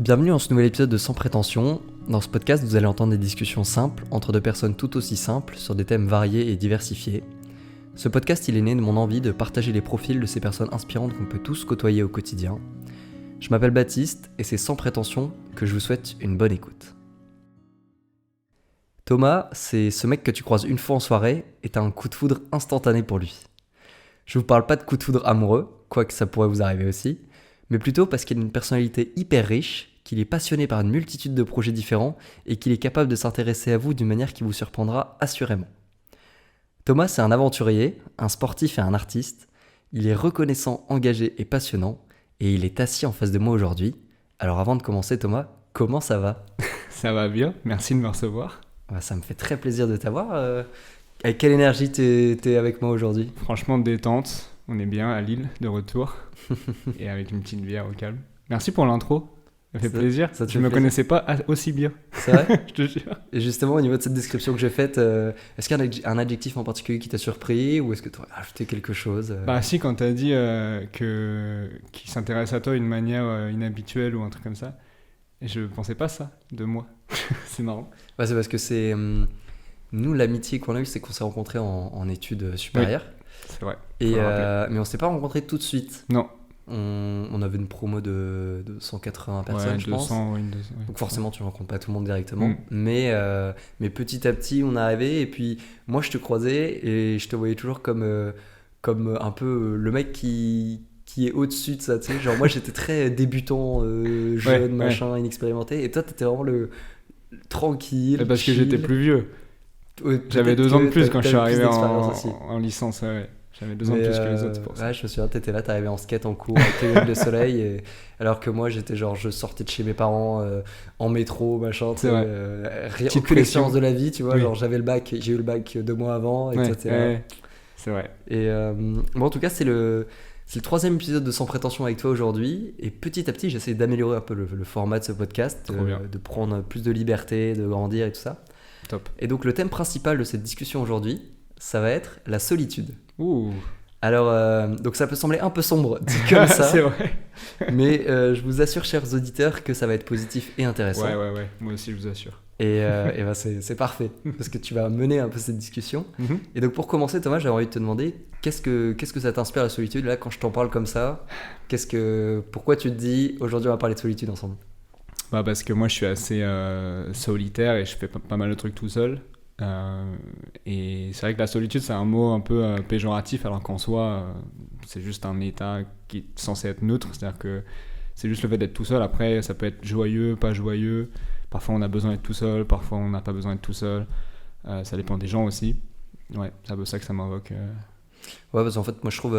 Bienvenue dans ce nouvel épisode de Sans Prétention. Dans ce podcast, vous allez entendre des discussions simples entre deux personnes tout aussi simples sur des thèmes variés et diversifiés. Ce podcast, il est né de mon envie de partager les profils de ces personnes inspirantes qu'on peut tous côtoyer au quotidien. Je m'appelle Baptiste et c'est Sans Prétention que je vous souhaite une bonne écoute. Thomas, c'est ce mec que tu croises une fois en soirée et t'as un coup de foudre instantané pour lui. Je vous parle pas de coup de foudre amoureux, quoique ça pourrait vous arriver aussi, mais plutôt parce qu'il a une personnalité hyper riche, qu'il est passionné par une multitude de projets différents et qu'il est capable de s'intéresser à vous d'une manière qui vous surprendra assurément. Thomas, c'est un aventurier, un sportif et un artiste. Il est reconnaissant, engagé et passionnant, et il est assis en face de moi aujourd'hui. Alors avant de commencer, Thomas, comment ça va ? Ça va bien, merci de me recevoir. Ça me fait très plaisir de t'avoir. Avec quelle énergie t'es avec moi aujourd'hui ? Franchement, détente, on est bien à Lille, de retour, et avec une petite bière au calme. Merci pour l'intro, ça fait plaisir. Je ne me connaissais pas aussi bien. C'est vrai ? Je te jure. Et justement, au niveau de cette description que j'ai faite, est-ce qu'il y a un adjectif en particulier qui t'a surpris ou est-ce que tu aurais ajouté quelque chose Bah si, quand t'as dit qu'il s'intéresse à toi d'une manière inhabituelle ou un truc comme ça, je pensais pas ça de moi. C'est marrant. Ouais, c'est parce que c'est... nous, l'amitié qu'on a eue, c'est qu'on s'est rencontrés en études supérieures. Oui, c'est vrai. Mais on s'est pas rencontrés tout de suite. Non. On avait une promo de 180 personnes, Ouais, je pense. 200, oui, 200, ouais. Donc forcément, tu ne rencontres pas tout le monde directement. Mais petit à petit, on est arrivé. Et puis, moi, je te croisais et je te voyais toujours comme un peu le mec qui est au-dessus de ça. Tu sais. Genre, moi, j'étais très débutant, jeune, machin, inexpérimenté. Et toi, tu étais vraiment le tranquille. Parce chill. que j'étais plus vieux. Ouais, j'avais 2 ans de plus quand je suis arrivé en licence. Ouais. J'avais 2 ans de plus que les autres pour ça. Ouais, je me souviens, t'étais là, t'arrivais en skate en cours avec les lunettes de soleil, alors que moi j'étais genre, je sortais de chez mes parents en métro, machin, tu sais, aucune expérience de la vie, tu vois, genre j'avais le bac, j'ai eu le bac 2 mois avant, etc. Ouais, c'est vrai. Et bon, en tout cas, c'est le 3e épisode de Sans Prétention avec toi aujourd'hui, et petit à petit, j'essaie d'améliorer un peu le format de ce podcast, de prendre plus de liberté, de grandir et tout ça. Top. Et donc, le thème principal de cette discussion aujourd'hui, ça va être la solitude. Ouh. Alors, donc ça peut sembler un peu sombre dit comme ça, c'est vrai. mais je vous assure, chers auditeurs, que ça va être positif et intéressant. Ouais, moi aussi je vous assure. Et ben c'est parfait, parce que tu vas mener un peu cette discussion. Et donc pour commencer, Thomas, j'avais envie de te demander, qu'est-ce que ça t'inspire la solitude, là, quand je t'en parle comme ça ? Pourquoi tu te dis, aujourd'hui on va parler de solitude ensemble ? Bah parce que moi je suis assez solitaire et je fais pas mal de trucs tout seul. Et c'est vrai que la solitude c'est un mot un peu péjoratif, alors qu'en soi c'est juste un état qui est censé être neutre, c'est-à-dire que c'est juste le fait d'être tout seul. Après ça peut être joyeux, pas joyeux, parfois on a besoin d'être tout seul, parfois on n'a pas besoin d'être tout seul, ça dépend des gens aussi. Ouais, c'est un peu ça que ça m'invoque. Ouais, parce qu'en fait moi je trouve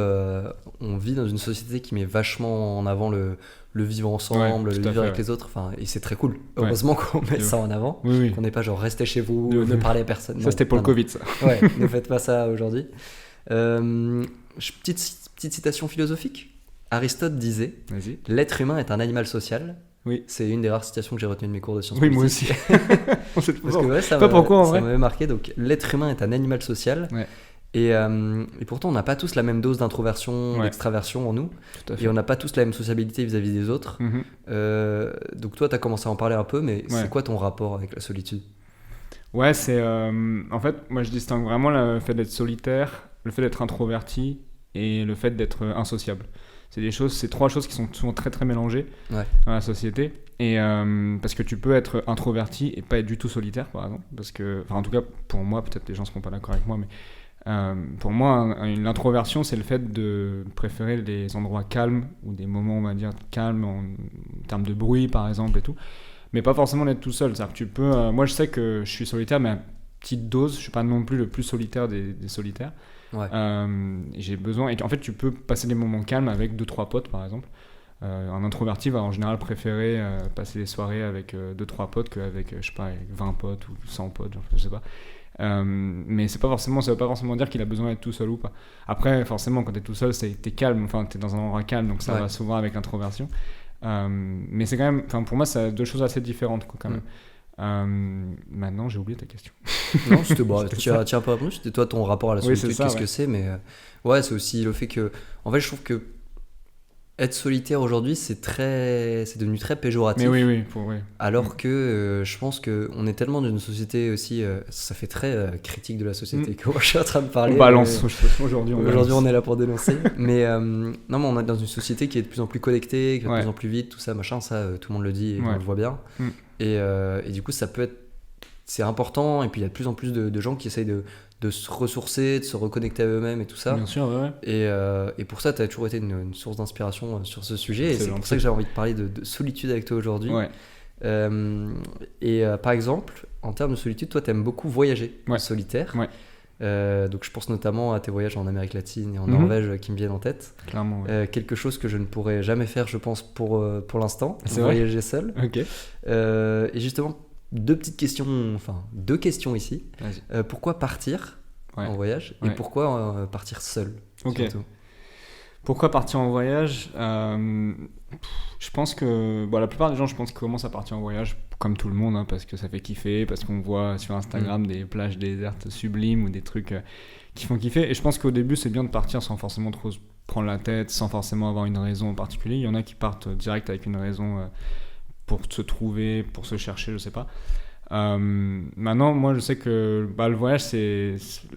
on vit dans une société qui met vachement en avant le vivre ensemble, le vivre avec les autres, et c'est très cool. Heureusement qu'on met ça en avant, qu'on n'est pas genre restez chez vous, ne parlez à personne. Ça c'était pour le Covid, ça. Ouais, ne faites pas ça aujourd'hui. Petite citation philosophique. Aristote disait « Vas-y. L'être humain est un animal social ». Oui. C'est une des rares citations que j'ai retenues de mes cours de sciences politiques. Oui, moi aussi. Parce que ça m'avait marqué. Donc, l'être humain est un animal social. Ouais. Et pourtant, on n'a pas tous la même dose d'introversion, d'extraversion en nous. Et on n'a pas tous la même sociabilité vis-à-vis des autres. Donc toi, tu as commencé à en parler un peu, mais c'est quoi ton rapport avec la solitude ? Ouais, c'est... en fait, moi, je distingue vraiment le fait d'être solitaire, le fait d'être introverti et le fait d'être insociable. C'est 3 choses qui sont souvent très, très mélangées dans la société. Et parce que tu peux être introverti et pas être du tout solitaire, par exemple. Parce que, en tout cas, pour moi, peut-être les gens ne seront pas d'accord avec moi, mais... pour moi, l'introversion, c'est le fait de préférer les endroits calmes ou des moments, on va dire, calmes en termes de bruit, par exemple, et tout. Mais pas forcément d'être tout seul. C'est-à-dire que tu peux... moi, je sais que je suis solitaire, mais à petite dose. Je suis pas non plus le plus solitaire des solitaires. Ouais. J'ai besoin... Et en fait, tu peux passer des moments calmes avec 2-3 potes, par exemple. Un introverti va en général préférer passer des soirées avec 2-3 potes qu'avec, je sais pas, avec 20 potes ou 100 potes, genre, je sais pas. Mais ça veut pas forcément dire qu'il a besoin d'être tout seul ou pas. Après, forcément, quand t'es tout seul, t'es calme, t'es dans un endroit calme, donc ça va souvent avec l'introversion. Mais c'est quand même, pour moi, c'est 2 choses assez différentes, quoi, quand même. Maintenant, j'ai oublié ta question. Non, tu as pas répondu, c'était toi ton rapport à la solitude, qu'est-ce que c'est, mais ouais, c'est aussi le fait que, en fait, je trouve que être solitaire aujourd'hui, c'est devenu très péjoratif. Mais oui. Alors que je pense qu'on est tellement dans une société aussi, ça fait très critique de la société que moi je suis en train de parler. On balance, aujourd'hui on est là pour dénoncer. Mais non, mais on est dans une société qui est de plus en plus connectée, qui va de plus en plus vite, tout ça, machin, ça tout le monde le dit et on le voit bien. Et du coup, ça peut être, c'est important, et puis il y a de plus en plus de gens qui essayent de se ressourcer, de se reconnecter à eux-mêmes et tout ça. Bien sûr, ouais. Et pour ça, tu as toujours été une source d'inspiration sur ce sujet. Et c'est pour ça que j'ai envie de parler de solitude avec toi aujourd'hui. Ouais. Par exemple, en termes de solitude, toi, tu aimes beaucoup voyager en solitaire. Ouais. Donc je pense notamment à tes voyages en Amérique latine et en Norvège qui me viennent en tête. Clairement. Ouais. Quelque chose que je ne pourrais jamais faire, je pense, pour l'instant. C'est voyager seul. Ok. Et justement, deux questions ici. Pourquoi partir en voyage et pourquoi partir seul surtout. Pourquoi partir en voyage Je pense que la plupart des gens, je pense, commencent à partir en voyage comme tout le monde, hein, parce que ça fait kiffer, parce qu'on voit sur Instagram des plages désertes sublimes ou des trucs qui font kiffer. Et je pense qu'au début, c'est bien de partir sans forcément trop se prendre la tête, sans forcément avoir une raison en particulier. Il y en a qui partent direct avec une raison pour se trouver, pour se chercher, je sais pas. Maintenant, moi, je sais que le voyage, c'est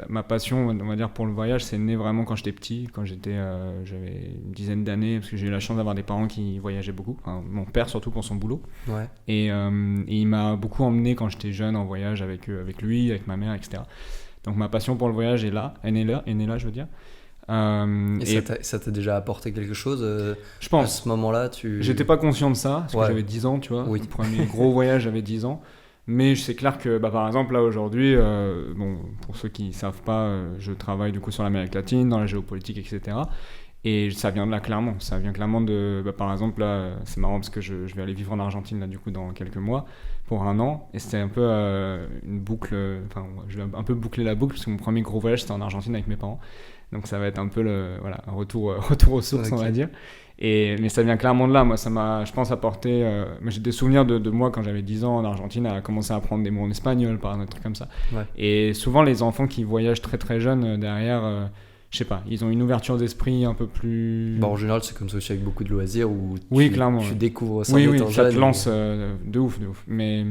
ma passion, on va dire, pour le voyage, c'est né vraiment quand j'étais petit, quand j'avais une dizaine d'années, parce que j'ai eu la chance d'avoir des parents qui voyageaient beaucoup, enfin, mon père surtout pour son boulot. Ouais. Et il m'a beaucoup emmené quand j'étais jeune en voyage avec lui, avec ma mère, etc. Donc ma passion pour le voyage est née là, je veux dire. Ça t'a déjà apporté quelque chose je pense. À ce moment-là, J'étais pas conscient de ça, parce que j'avais 10 ans, tu vois. Oui. Le premier gros voyage, j'avais 10 ans. Mais c'est clair que, par exemple, là, aujourd'hui, pour ceux qui ne savent pas, je travaille du coup sur l'Amérique latine, dans la géopolitique, etc. Et ça vient de là, clairement. Ça vient clairement de... par exemple, là, c'est marrant parce que je vais aller vivre en Argentine, là, du coup, dans quelques mois, pour 1 an. Et c'était un peu une boucle... Enfin, je vais un peu boucler la boucle, parce que mon premier gros voyage, c'était en Argentine avec mes parents. Donc ça va être un peu un retour aux sources, on va dire. Mais ça vient clairement de là. Moi, ça m'a, je pense, apporté... j'ai des souvenirs de moi, quand j'avais 10 ans en Argentine, à commencer à apprendre des mots en espagnol, par exemple, des trucs comme ça. Ouais. Et souvent, les enfants qui voyagent très très jeunes, derrière... je sais pas, ils ont une ouverture d'esprit un peu plus... en général, c'est comme ça aussi avec beaucoup de loisirs où tu découvres ça ça te lance de ouf. Mais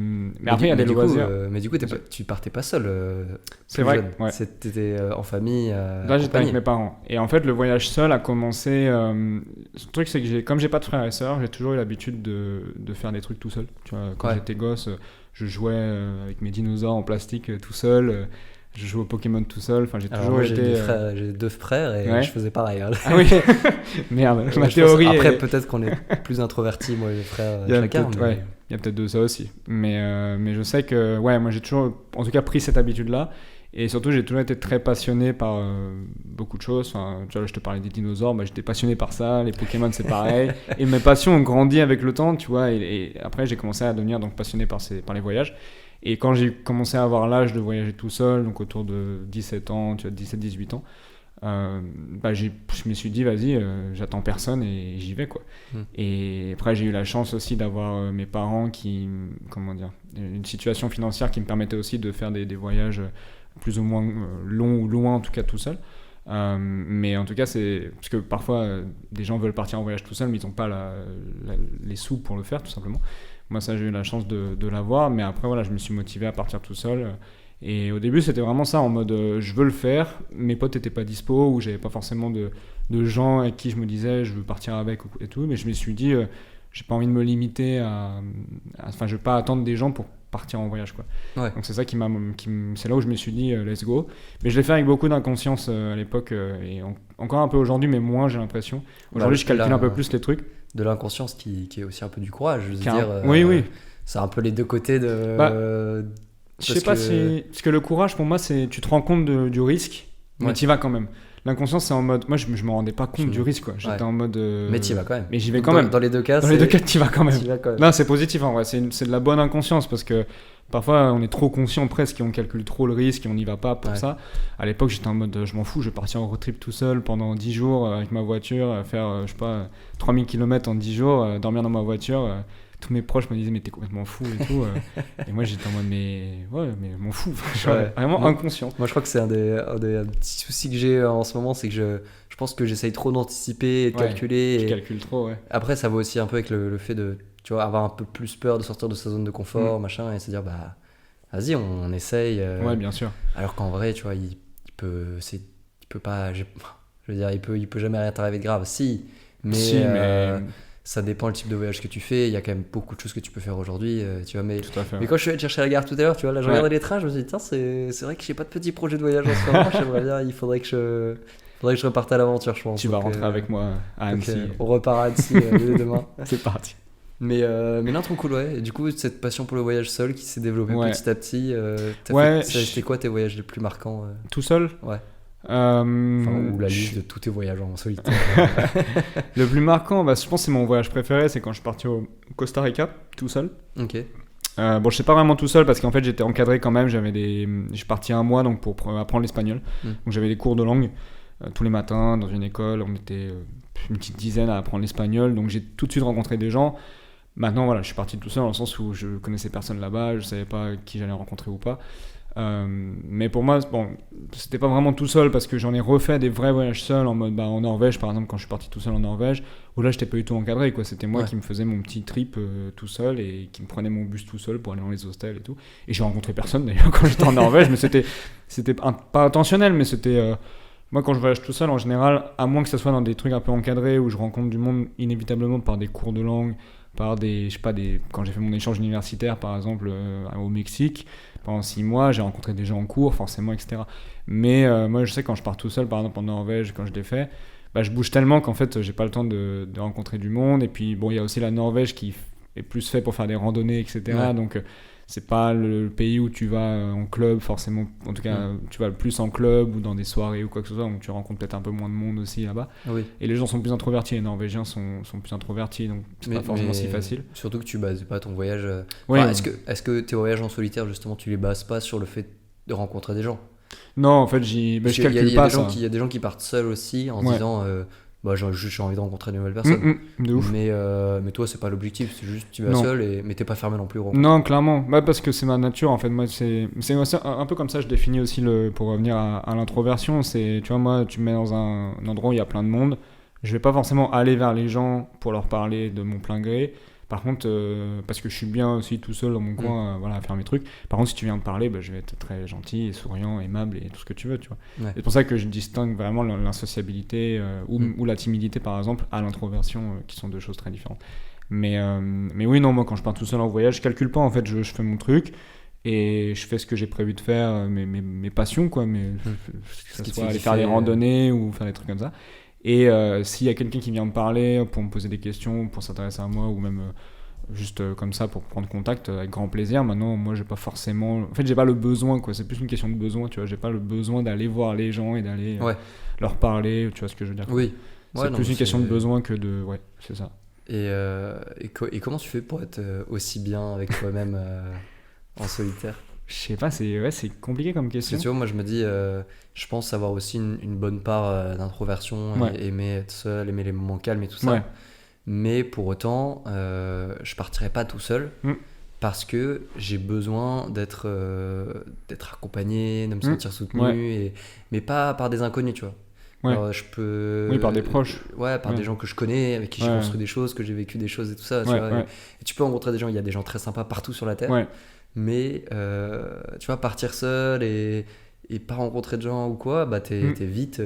après, il y a des loisirs. Mais du coup, tu partais pas seul. C'est vrai. Ouais. T'étais en famille. Là, j'étais avec mes parents. Et en fait, le voyage seul a commencé... Le truc, c'est que comme j'ai pas de frères et sœurs, j'ai toujours eu l'habitude de faire des trucs tout seul. Tu vois, quand j'étais gosse, je jouais avec mes dinosaures en plastique tout seul. Je joue au Pokémon tout seul. Enfin, j'ai toujours été. J'ai 2 frères et je faisais pareil. Hein. Ah oui. Merde. Ma théorie. Après, peut-être qu'on est plus introvertis, moi et mes frères chacun. Il y a peut-être de ça aussi. Mais je sais que moi j'ai toujours, en tout cas, pris cette habitude-là. Et surtout, j'ai toujours été très passionné par beaucoup de choses. Enfin, tu vois, je te parlais des dinosaures, j'étais passionné par ça. Les Pokémon, c'est pareil. Et mes passions ont grandi avec le temps, tu vois. Et après, j'ai commencé à devenir donc passionné par les voyages. Et quand j'ai commencé à avoir l'âge de voyager tout seul, donc autour de 17 ans, tu vois, 17-18 ans, je me suis dit, vas-y, j'attends personne et j'y vais, quoi. Et après, j'ai eu la chance aussi d'avoir mes parents une situation financière qui me permettait aussi de faire des voyages plus ou moins longs ou loin, en tout cas tout seul. Mais en tout cas, c'est parce que parfois, des gens veulent partir en voyage tout seul, mais ils n'ont pas les sous pour le faire, tout simplement. Moi, ça, j'ai eu la chance de l'avoir, mais après, je me suis motivé à partir tout seul. Et au début, c'était vraiment ça, en mode je veux le faire, mes potes n'étaient pas dispo, ou j'avais pas forcément de gens avec qui je me disais je veux partir avec et tout, mais je me suis dit, j'ai pas envie de me limiter je veux pas attendre des gens pour partir en voyage, quoi. Ouais. Donc c'est ça c'est là où je me suis dit let's go. Mais je l'ai fait avec beaucoup d'inconscience à l'époque, et encore un peu aujourd'hui, mais moins, j'ai l'impression. Aujourd'hui, je calcule un peu plus les trucs. De l'inconscience qui est aussi un peu du courage, je veux dire. Oui. C'est un peu les deux côtés de... je sais pas si... Parce que le courage, pour moi, c'est tu te rends compte du risque, mais t'y vas quand même. L'inconscience, c'est en mode... Moi, je me rendais pas compte du risque, quoi. J'étais en mode... Mais t'y vas quand même. Mais j'y vais quand même. Dans les deux cas, t'y vas quand même. Non, c'est positif, en vrai. C'est de la bonne inconscience, parce que Parfois, on est trop conscient presque et on calcule trop le risque et on n'y va pas pour ça. À l'époque, j'étais en mode, je m'en fous, je vais partir en road trip tout seul pendant 10 jours avec ma voiture, faire, 3000 km en 10 jours, dormir dans ma voiture. Tous mes proches me disaient, mais t'es complètement fou et tout. Et moi, j'étais en mode, mais je m'en fous. Vraiment inconscient. Moi, je crois que c'est un des petits soucis que j'ai en ce moment, c'est que je pense que j'essaye trop d'anticiper et de calculer. Tu calcules trop, Après, ça va aussi un peu avec le fait de, tu vois, avoir un peu plus peur de sortir de sa zone de confort, machin, et se dire, bah, vas-y, on essaye. Ouais, bien sûr. Alors qu'en vrai, tu vois, il peut pas, je veux dire, il peut jamais rien t'arriver de grave. Mais ça dépend le type de voyage que tu fais. Il y a quand même beaucoup de choses que tu peux faire aujourd'hui, tu vois. Mais quand je suis allé te chercher à la gare tout à l'heure, tu vois, là, je regardais les trains, je me suis dit, tiens, c'est vrai que j'ai pas de petit projet de voyage en ce moment. J'aimerais bien, il faudrait que je reparte à l'aventure, je pense. Tu vas rentrer avec moi à Annecy. On repart à Annecy demain. C'est parti. Mais non, trop cool, ouais. Et du coup, cette passion pour le voyage seul qui s'est développée petit à petit, c'était quoi tes voyages les plus marquants Tout seul? Ouais. Ou la liste de tous tes voyages en solitaire. Le plus marquant, je pense que c'est mon voyage préféré, c'est quand je suis parti au Costa Rica, tout seul. Ok. Je sais pas vraiment tout seul parce qu'en fait j'étais encadré quand même, je suis parti un mois donc pour apprendre l'espagnol. Donc j'avais des cours de langue tous les matins dans une école, on était une petite dizaine à apprendre l'espagnol, donc j'ai tout de suite rencontré des gens. Maintenant voilà, je suis parti tout seul dans le sens où je connaissais personne là-bas, je savais pas qui j'allais rencontrer ou pas. Mais pour moi, c'était pas vraiment tout seul parce que j'en ai refait des vrais voyages seuls en mode en Norvège par exemple, quand je suis parti tout seul en Norvège, où là j'étais pas du tout encadré quoi. C'était moi qui me faisais mon petit trip tout seul et qui me prenais mon bus tout seul pour aller dans les hostels et tout. Et j'ai rencontré personne d'ailleurs quand j'étais en Norvège, mais c'était pas intentionnel, mais c'était moi quand je voyage tout seul en général, à moins que ce soit dans des trucs un peu encadrés où je rencontre du monde inévitablement par des cours de langue, par quand j'ai fait mon échange universitaire par exemple au Mexique pendant 6 mois, j'ai rencontré des gens en cours forcément, etc. Mais moi je sais quand je pars tout seul par exemple en Norvège, quand je l'ai fait, je bouge tellement qu'en fait j'ai pas le temps de rencontrer du monde. Et puis il y a aussi la Norvège qui est plus fait pour faire des randonnées, etc. Donc c'est pas le pays où tu vas en club forcément, en tout cas tu vas plus en club ou dans des soirées ou quoi que ce soit, donc tu rencontres peut-être un peu moins de monde aussi là-bas. Et les gens sont plus introvertis, les Norvégiens sont plus introvertis, donc c'est pas forcément si facile. Surtout que tu bases pas ton voyage est-ce que tes voyages en solitaire justement tu les bases pas sur le fait de rencontrer des gens? Non, en fait je calcule pas ça. Il y a des gens qui partent seuls aussi en se disant j'ai envie de rencontrer de nouvelles personnes. De ouf. Mais toi, c'est pas l'objectif, c'est juste tu vas seul, mais t'es pas fermé non plus. Non, clairement. Parce que c'est ma nature en fait. Moi, c'est un peu comme ça, je définis aussi pour revenir à l'introversion. Tu vois, moi, tu me mets dans un endroit où il y a plein de monde. Je vais pas forcément aller vers les gens pour leur parler de mon plein gré. Par contre, parce que je suis bien aussi tout seul dans mon coin à faire mes trucs. Par contre, si tu viens me parler, je vais être très gentil et souriant, aimable et tout ce que tu veux, tu vois. C'est pour ça que je distingue vraiment l'insociabilité ou la timidité, par exemple, à l'introversion, qui sont deux choses très différentes. Mais oui, non, moi, quand je pars tout seul en voyage, je calcule pas, en fait, je fais mon truc et je fais ce que j'ai prévu de faire, mes passions, quoi. Que ce soit aller faire des randonnées ou faire des trucs comme ça. Et s'il y a quelqu'un qui vient me parler pour me poser des questions, pour s'intéresser à moi ou même juste comme ça pour prendre contact, avec grand plaisir. Maintenant, moi j'ai pas forcément, en fait j'ai pas le besoin quoi, c'est plus une question de besoin, tu vois, j'ai pas le besoin d'aller voir les gens et d'aller leur parler, tu vois ce que je veux dire. C'est plus une question de besoin que de c'est ça. Et comment tu fais pour être aussi bien avec toi-même en solitaire? Je sais pas, c'est compliqué comme question. Parce que tu vois, moi je me dis, je pense avoir aussi une bonne part d'introversion, aimer être seul, aimer les moments calmes et tout ça. Mais pour autant, je partirai pas tout seul parce que j'ai besoin d'être accompagné, de me sentir soutenu, mais pas par des inconnus, tu vois. Alors, je peux... par des proches. Par des gens que je connais, avec qui j'ai construit des choses, que j'ai vécu des choses et tout ça. Tu vois, et tu peux rencontrer des gens, il y a des gens très sympas partout sur la Terre. Mais tu vois, partir seul et pas rencontrer de gens ou quoi, t'es vite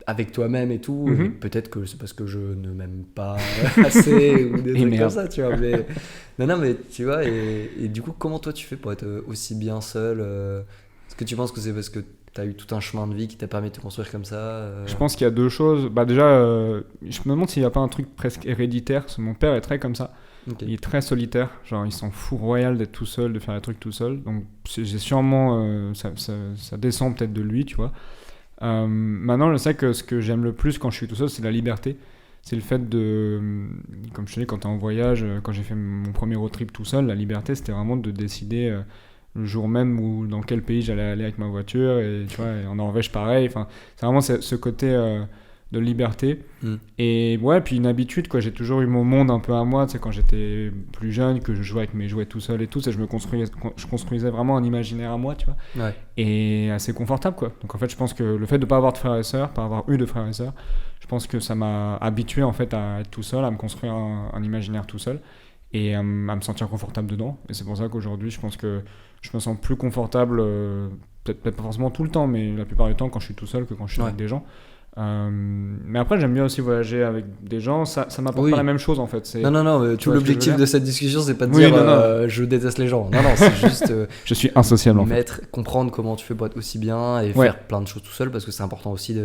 avec toi-même et tout. Et peut-être que c'est parce que je ne m'aime pas assez ou des trucs comme ça, tu vois. Mais non, mais tu vois, et du coup, comment toi tu fais pour être aussi bien seul Est-ce que tu penses que c'est parce que tu as eu tout un chemin de vie qui t'a permis de te construire comme ça Je pense qu'il y a deux choses. Déjà, je me demande s'il n'y a pas un truc presque héréditaire, parce que mon père est très comme ça. Il est très solitaire, genre il s'en fout royal d'être tout seul, de faire des trucs tout seul. Donc j'ai sûrement, ça descend peut-être de lui, tu vois. Maintenant, je sais que ce que j'aime le plus quand je suis tout seul, c'est la liberté. C'est le fait de comme je te dis, quand t'es en voyage, quand j'ai fait mon premier road trip tout seul, la liberté, c'était vraiment de décider le jour même ou dans quel pays j'allais aller avec ma voiture. Et tu vois, et en Norvège, pareil. Enfin, c'est vraiment ce côté de liberté. Et ouais, puis une habitude, quoi. J'ai toujours eu mon monde un peu à moi, tu sais, quand j'étais plus jeune, que je jouais avec mes jouets tout seul et tout, je construisais vraiment un imaginaire à moi, tu vois. Ouais. Et assez confortable, quoi. Donc en fait, je pense que le fait de pas avoir de frères et sœurs, pas avoir eu de frères et sœurs, je pense que ça m'a habitué en fait à être tout seul, à me construire un imaginaire tout seul et à me sentir confortable dedans. Et c'est pour ça qu'aujourd'hui, je pense que je me sens plus confortable, peut-être pas forcément tout le temps, mais la plupart du temps quand je suis tout seul que quand je suis avec des gens. Mais après, j'aime bien aussi voyager avec des gens. Ça m'apporte pas la même chose en fait. Non. Tout l'objectif de cette discussion, c'est pas de dire je déteste les gens. Non, c'est juste. Je suis insociable en fait. Comprendre comment tu fais pour être aussi bien et faire plein de choses tout seul, parce que c'est important aussi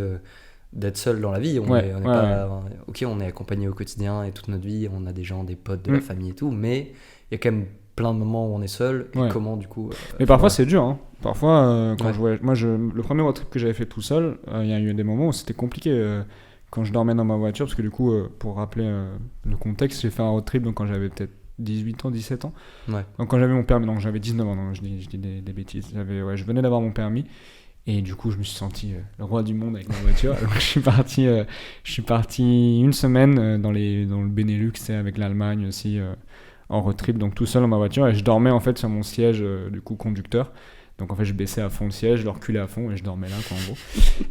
d'être seul dans la vie. On est accompagné au quotidien et toute notre vie, on a des gens, des potes, de la famille et tout, mais il y a quand même plein de moments où on est seul. Et comment du coup. Mais parfois c'est dur. Hein. Parfois, quand je voyage, le premier road trip que j'avais fait tout seul, il y a eu des moments où c'était compliqué quand je dormais dans ma voiture, parce que du coup, pour rappeler le contexte, j'ai fait un road trip donc quand j'avais peut-être 18 ans, 17 ans. Donc quand j'avais mon permis, donc j'avais 19 ans, donc je dis des bêtises. Je venais d'avoir mon permis. Et du coup, je me suis senti le roi du monde avec ma voiture. Donc, je suis parti une semaine dans le Benelux, avec l'Allemagne aussi, en road trip, donc tout seul dans ma voiture. Et je dormais en fait sur mon siège du coup conducteur. Donc en fait, je baissais à fond le siège, je le reculais à fond et je dormais là, quoi, en gros.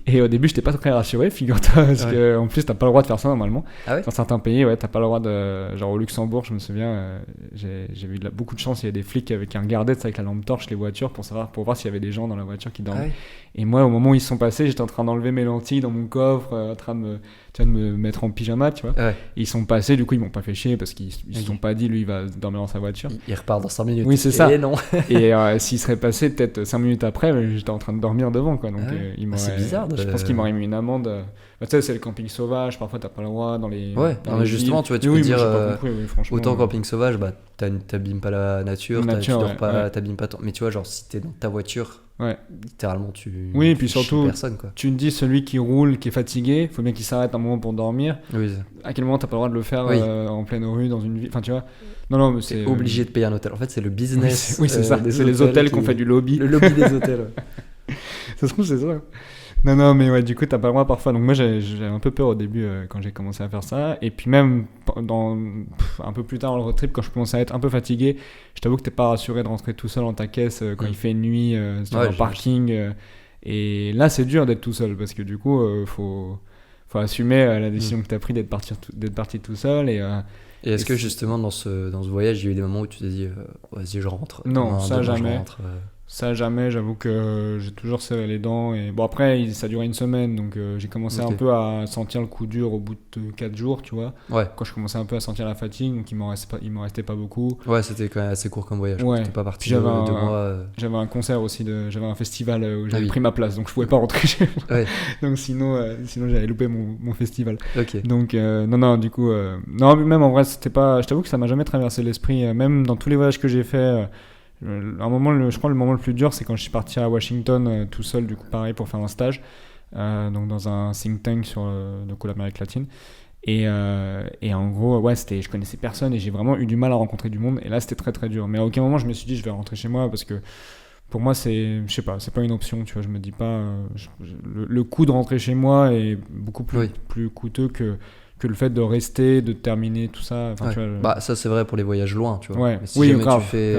Et au début, j'étais pas très rassuré, figure-toi, parce qu'en plus, t'as pas le droit de faire ça normalement. Ah ouais. Dans certains pays, t'as pas le droit de. Genre au Luxembourg, je me souviens, j'ai eu beaucoup de chance. Il y a des flics qui regardaient avec la lampe torche les voitures pour voir s'il y avait des gens dans la voiture qui dormaient. Ah ouais. Et moi, au moment où ils sont passés, j'étais en train d'enlever mes lentilles dans mon coffre, en train de me mettre en pyjama, tu vois. Ouais. Et ils sont passés, du coup, ils m'ont pas fait chier parce qu'ils se sont pas dit, lui, il va dormir dans sa voiture. Il repart dans 5 minutes. Oui, c'est ça. Et non. Et s'il serait passé peut-être 5 minutes après, j'étais en train de dormir devant, quoi. Donc, c'est bizarre. Je pense qu'il m'aurait mis une amende. Tu sais, c'est le camping sauvage, parfois t'as pas le droit dans les. Ouais, dans mais justement, tu vois, tu peux dire. Franchement, autant camping sauvage, t'abîmes pas la nature, tu dors pas, t'abîmes pas. Mais tu vois, genre, si t'es dans ta voiture. Littéralement tu et puis surtout personne, quoi. Tu me dis celui qui roule, qui est fatigué, faut bien qu'il s'arrête un moment pour dormir. À quel moment t'as pas le droit de le faire en pleine rue dans une ville, enfin tu vois. Non mais c'est obligé de payer un hôtel. En fait c'est le business. C'est ça, c'est les hôtels qui ont fait du lobby. Le lobby des hôtels. Ça se trouve c'est ça. Non, mais du coup, t'as pas le droit parfois. Donc moi, j'avais un peu peur au début quand j'ai commencé à faire ça. Et puis même un peu plus tard dans le road trip, quand je commençais à être un peu fatigué, je t'avoue que t'es pas rassuré de rentrer tout seul dans ta caisse quand il fait nuit sur un parking. Et là, c'est dur d'être tout seul parce que du coup, faut assumer la décision que t'as prise d'être parti tout seul. Et est-ce que justement dans ce voyage, il y a eu des moments où tu t'es dit vas-y, je rentre? Non, ça jamais. Ça jamais, j'avoue que j'ai toujours serré les dents. Et bon, après, ça durait une semaine, donc j'ai commencé un peu à sentir le coup dur au bout de 4 jours, tu vois. Quand je commençais un peu à sentir la fatigue, donc il m'en restait pas beaucoup. Ouais, c'était quand même assez court comme voyage. T'es pas parti de mois. J'avais un concert aussi, j'avais un festival où j'avais pris ma place, donc je pouvais pas rentrer chez moi. Donc sinon j'avais loupé mon festival. Donc non, du coup, non, mais même en vrai, c'était pas. Je t'avoue que ça m'a jamais traversé l'esprit, même dans tous les voyages que j'ai fait. Je crois le moment le plus dur, c'est quand je suis parti à Washington tout seul, du coup pareil, pour faire un stage donc dans un think tank sur l'Amérique latine. Et en gros, je connaissais personne et j'ai vraiment eu du mal à rencontrer du monde. Et là, c'était très très dur. Mais à aucun moment, je me suis dit je vais rentrer chez moi parce que pour moi, je sais pas, c'est pas une option. Tu vois, je me dis pas. Le coût de rentrer chez moi est beaucoup plus coûteux que le fait de rester, de terminer tout ça. Tu vois, ça c'est vrai pour les voyages loin, tu vois. Mais si jamais tu fais,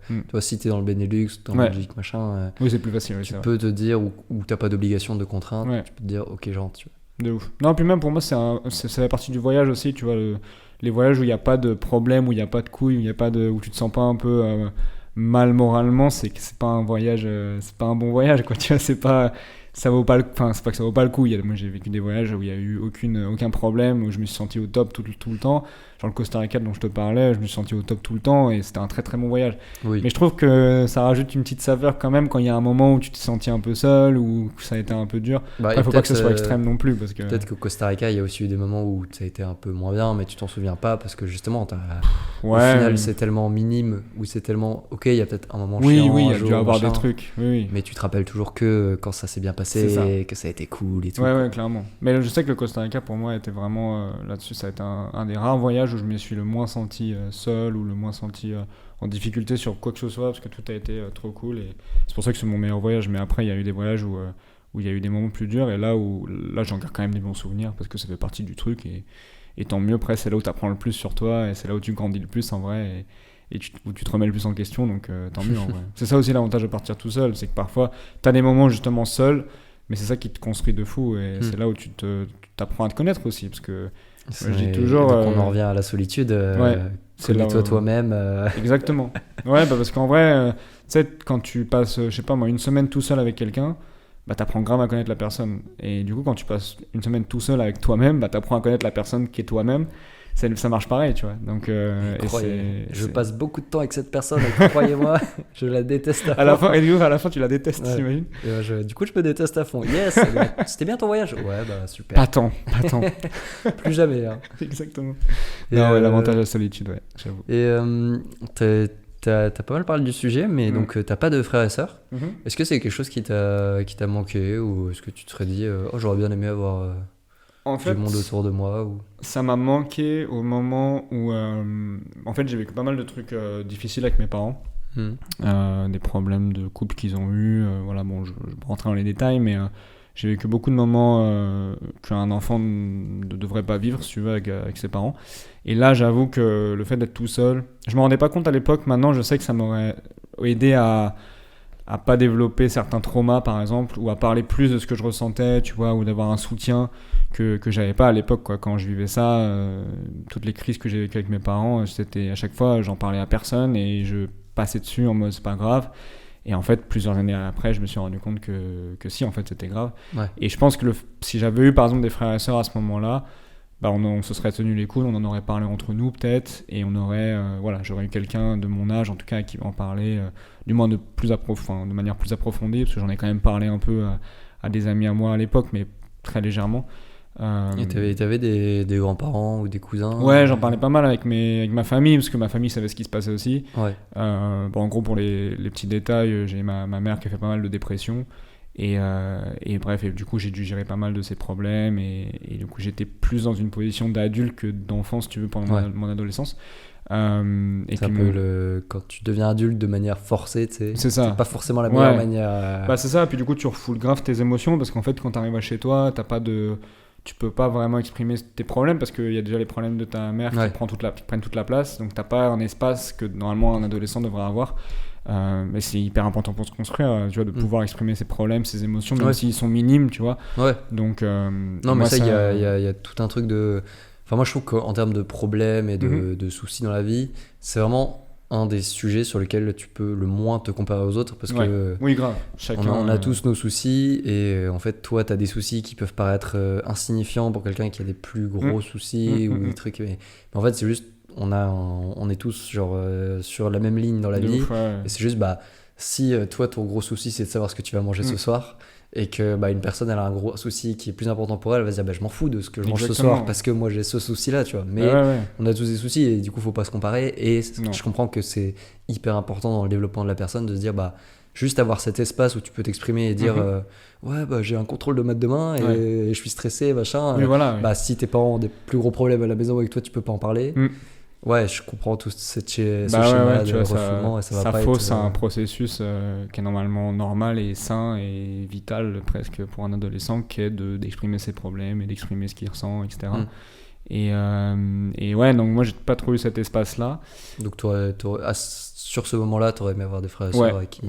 tu vois, si t'es dans le Benelux, en Belgique, machin, c'est plus facile. Tu peux te dire, ou t'as pas d'obligation de contrainte, tu peux te dire, ok, j'entre, tu vois. De ouf. Non, puis même pour moi, ça fait partie du voyage aussi, tu vois, les voyages où il n'y a pas de problème, où il n'y a pas de couilles, où tu te sens pas un peu mal moralement, c'est que c'est pas un voyage, c'est pas un bon voyage, quoi, tu vois, c'est pas ça vaut pas c'est pas que ça vaut pas le coup. Moi j'ai vécu des voyages où il y a eu aucun problème, où je me suis senti au top tout le temps. Genre le Costa Rica dont je te parlais, je me suis senti au top tout le temps et c'était un très très bon voyage. Mais je trouve que ça rajoute une petite saveur quand même quand il y a un moment où tu te sentis un peu seul ou que ça a été un peu dur. Après, faut pas que ce soit extrême non plus parce que peut-être qu'au Costa Rica il y a aussi eu des moments où ça a été un peu moins bien, mais tu t'en souviens pas parce que justement au final c'est tellement minime ou c'est tellement ok, il y a peut-être un moment chiant, il y a dû avoir des trucs, mais tu te rappelles toujours que quand ça s'est bien passé passé, que ça a été cool et tout. Ouais, clairement. Mais je sais que le Costa Rica, pour moi, était vraiment là-dessus. Ça a été un des rares voyages où je me suis le moins senti seul ou le moins senti en difficulté sur quoi que ce soit, parce que tout a été trop cool. Et c'est pour ça que c'est mon meilleur voyage. Mais après, il y a eu des voyages où il y a eu des moments plus durs. Et là, j'en garde quand même des bons souvenirs parce que ça fait partie du truc. Et tant mieux, après, c'est là où tu apprends le plus sur toi et c'est là où tu grandis le plus en vrai. Et où tu te remets le plus en question, donc tant mieux en vrai. C'est ça aussi l'avantage de partir tout seul, c'est que parfois tu as des moments justement seul, mais c'est ça qui te construit de fou et c'est là où tu t'apprends à te connaître aussi, parce que moi, je dis toujours... Donc on en revient à la solitude, c'est là toi-même. Exactement. Ouais, parce qu'en vrai, tu sais, quand tu passes, je sais pas moi, une semaine tout seul avec quelqu'un, bah t'apprends grave à connaître la personne. Et du coup, quand tu passes une semaine tout seul avec toi-même, bah t'apprends à connaître la personne qui est toi-même. Ça marche pareil, tu vois. Donc, je passe beaucoup de temps avec cette personne, et croyez-moi, je la déteste à la fin. Et du coup, à la fin, tu la détestes, t'imagines. Du coup, je me déteste à fond. Yes, c'était bien ton voyage. Ouais, bah super. Pas tant. Plus jamais. Hein. Exactement. Non, l'avantage de la solitude, ouais, j'avoue. Et t'as pas mal parlé du sujet, mais donc t'as pas de frères et sœurs. Est-ce que c'est quelque chose qui t'a manqué, ou est-ce que tu te serais dit j'aurais bien aimé avoir du monde autour de moi Ça m'a manqué au moment où en fait j'ai vécu pas mal de trucs difficiles avec mes parents. Des problèmes de couple qu'ils ont eu, voilà, bon, je vais pas rentrer dans les détails, mais j'ai vécu beaucoup de moments qu'un enfant ne devrait pas vivre, si tu veux, avec ses parents. Et là, j'avoue que le fait d'être tout seul, je me rendais pas compte à l'époque. Maintenant, je sais que ça m'aurait aidé à pas développer certains traumas, par exemple, ou à parler plus de ce que je ressentais, tu vois, ou d'avoir un soutien que j'avais pas à l'époque, quoi. Quand je vivais ça, toutes les crises que j'ai vécues avec mes parents, c'était à chaque fois, j'en parlais à personne et je passais dessus en mode c'est pas grave. Et en fait, plusieurs années après, je me suis rendu compte que si, en fait, c'était grave. Ouais. Et je pense que si j'avais eu, par exemple, des frères et sœurs à ce moment-là, bah on se serait tenu les coudes, on en aurait parlé entre nous, peut-être, et on aurait, j'aurais eu quelqu'un de mon âge, en tout cas, qui en parlait, du moins de manière plus approfondie, parce que j'en ai quand même parlé un peu à des amis à moi à l'époque, mais très légèrement. Et t'avais des grands-parents ou des cousins? Ouais, j'en parlais pas mal avec ma famille, parce que ma famille savait ce qui se passait aussi. Ouais. En gros, pour les petits détails, j'ai ma mère qui a fait pas mal de dépression. Et bref, et du coup, j'ai dû gérer pas mal de ces problèmes. Et du coup, j'étais plus dans une position d'adulte que d'enfant, si tu veux, pendant mon adolescence. C'est un peu quand tu deviens adulte de manière forcée, tu sais. C'est ça. C'est pas forcément la meilleure manière. Bah, c'est ça. Puis du coup, tu refoules grave tes émotions, parce qu'en fait, quand t'arrives chez toi, tu peux pas vraiment exprimer tes problèmes parce qu'il y a déjà les problèmes de ta mère qui prennent toute la place, donc t'as pas un espace que normalement un adolescent devrait avoir. Mais c'est hyper important pour se construire, tu vois, de pouvoir exprimer ses problèmes, ses émotions, même s'ils sont minimes, tu vois. Ouais. Donc, non, mais ça, il y a tout un truc de. Enfin, moi, je trouve qu'en termes de problèmes et de soucis dans la vie, c'est vraiment un des sujets sur lesquels tu peux le moins te comparer aux autres, parce que oui, grave. On a tous nos soucis, et en fait toi tu as des soucis qui peuvent paraître insignifiants pour quelqu'un qui a des plus gros soucis ou des trucs, mais en fait c'est juste on est tous genre sur la même ligne dans la vie, et c'est juste si toi ton gros souci c'est de savoir ce que tu vas manger ce soir, et que une personne elle a un gros souci qui est plus important pour elle, va se dire je m'en fous de ce que je mange ce soir parce que moi j'ai ce souci là, tu vois. Mais on a tous des soucis, et du coup faut pas se comparer, et je comprends que c'est hyper important dans le développement de la personne de se dire juste avoir cet espace où tu peux t'exprimer et dire j'ai un contrôle de maths demain et je suis stressé machin. Si tes parents ont des plus gros problèmes à la maison avec toi, tu peux pas en parler. Ouais, je comprends tout ce schéma de refoulement, et ça va pas fausse un processus qui est normalement normal et sain et vital presque pour un adolescent, qui est d'exprimer ses problèmes et d'exprimer ce qu'il ressent, etc. Et ouais, donc moi j'ai pas trop eu cet espace-là. Donc sur ce moment-là, t'aurais aimé avoir des frères et sœurs avec qui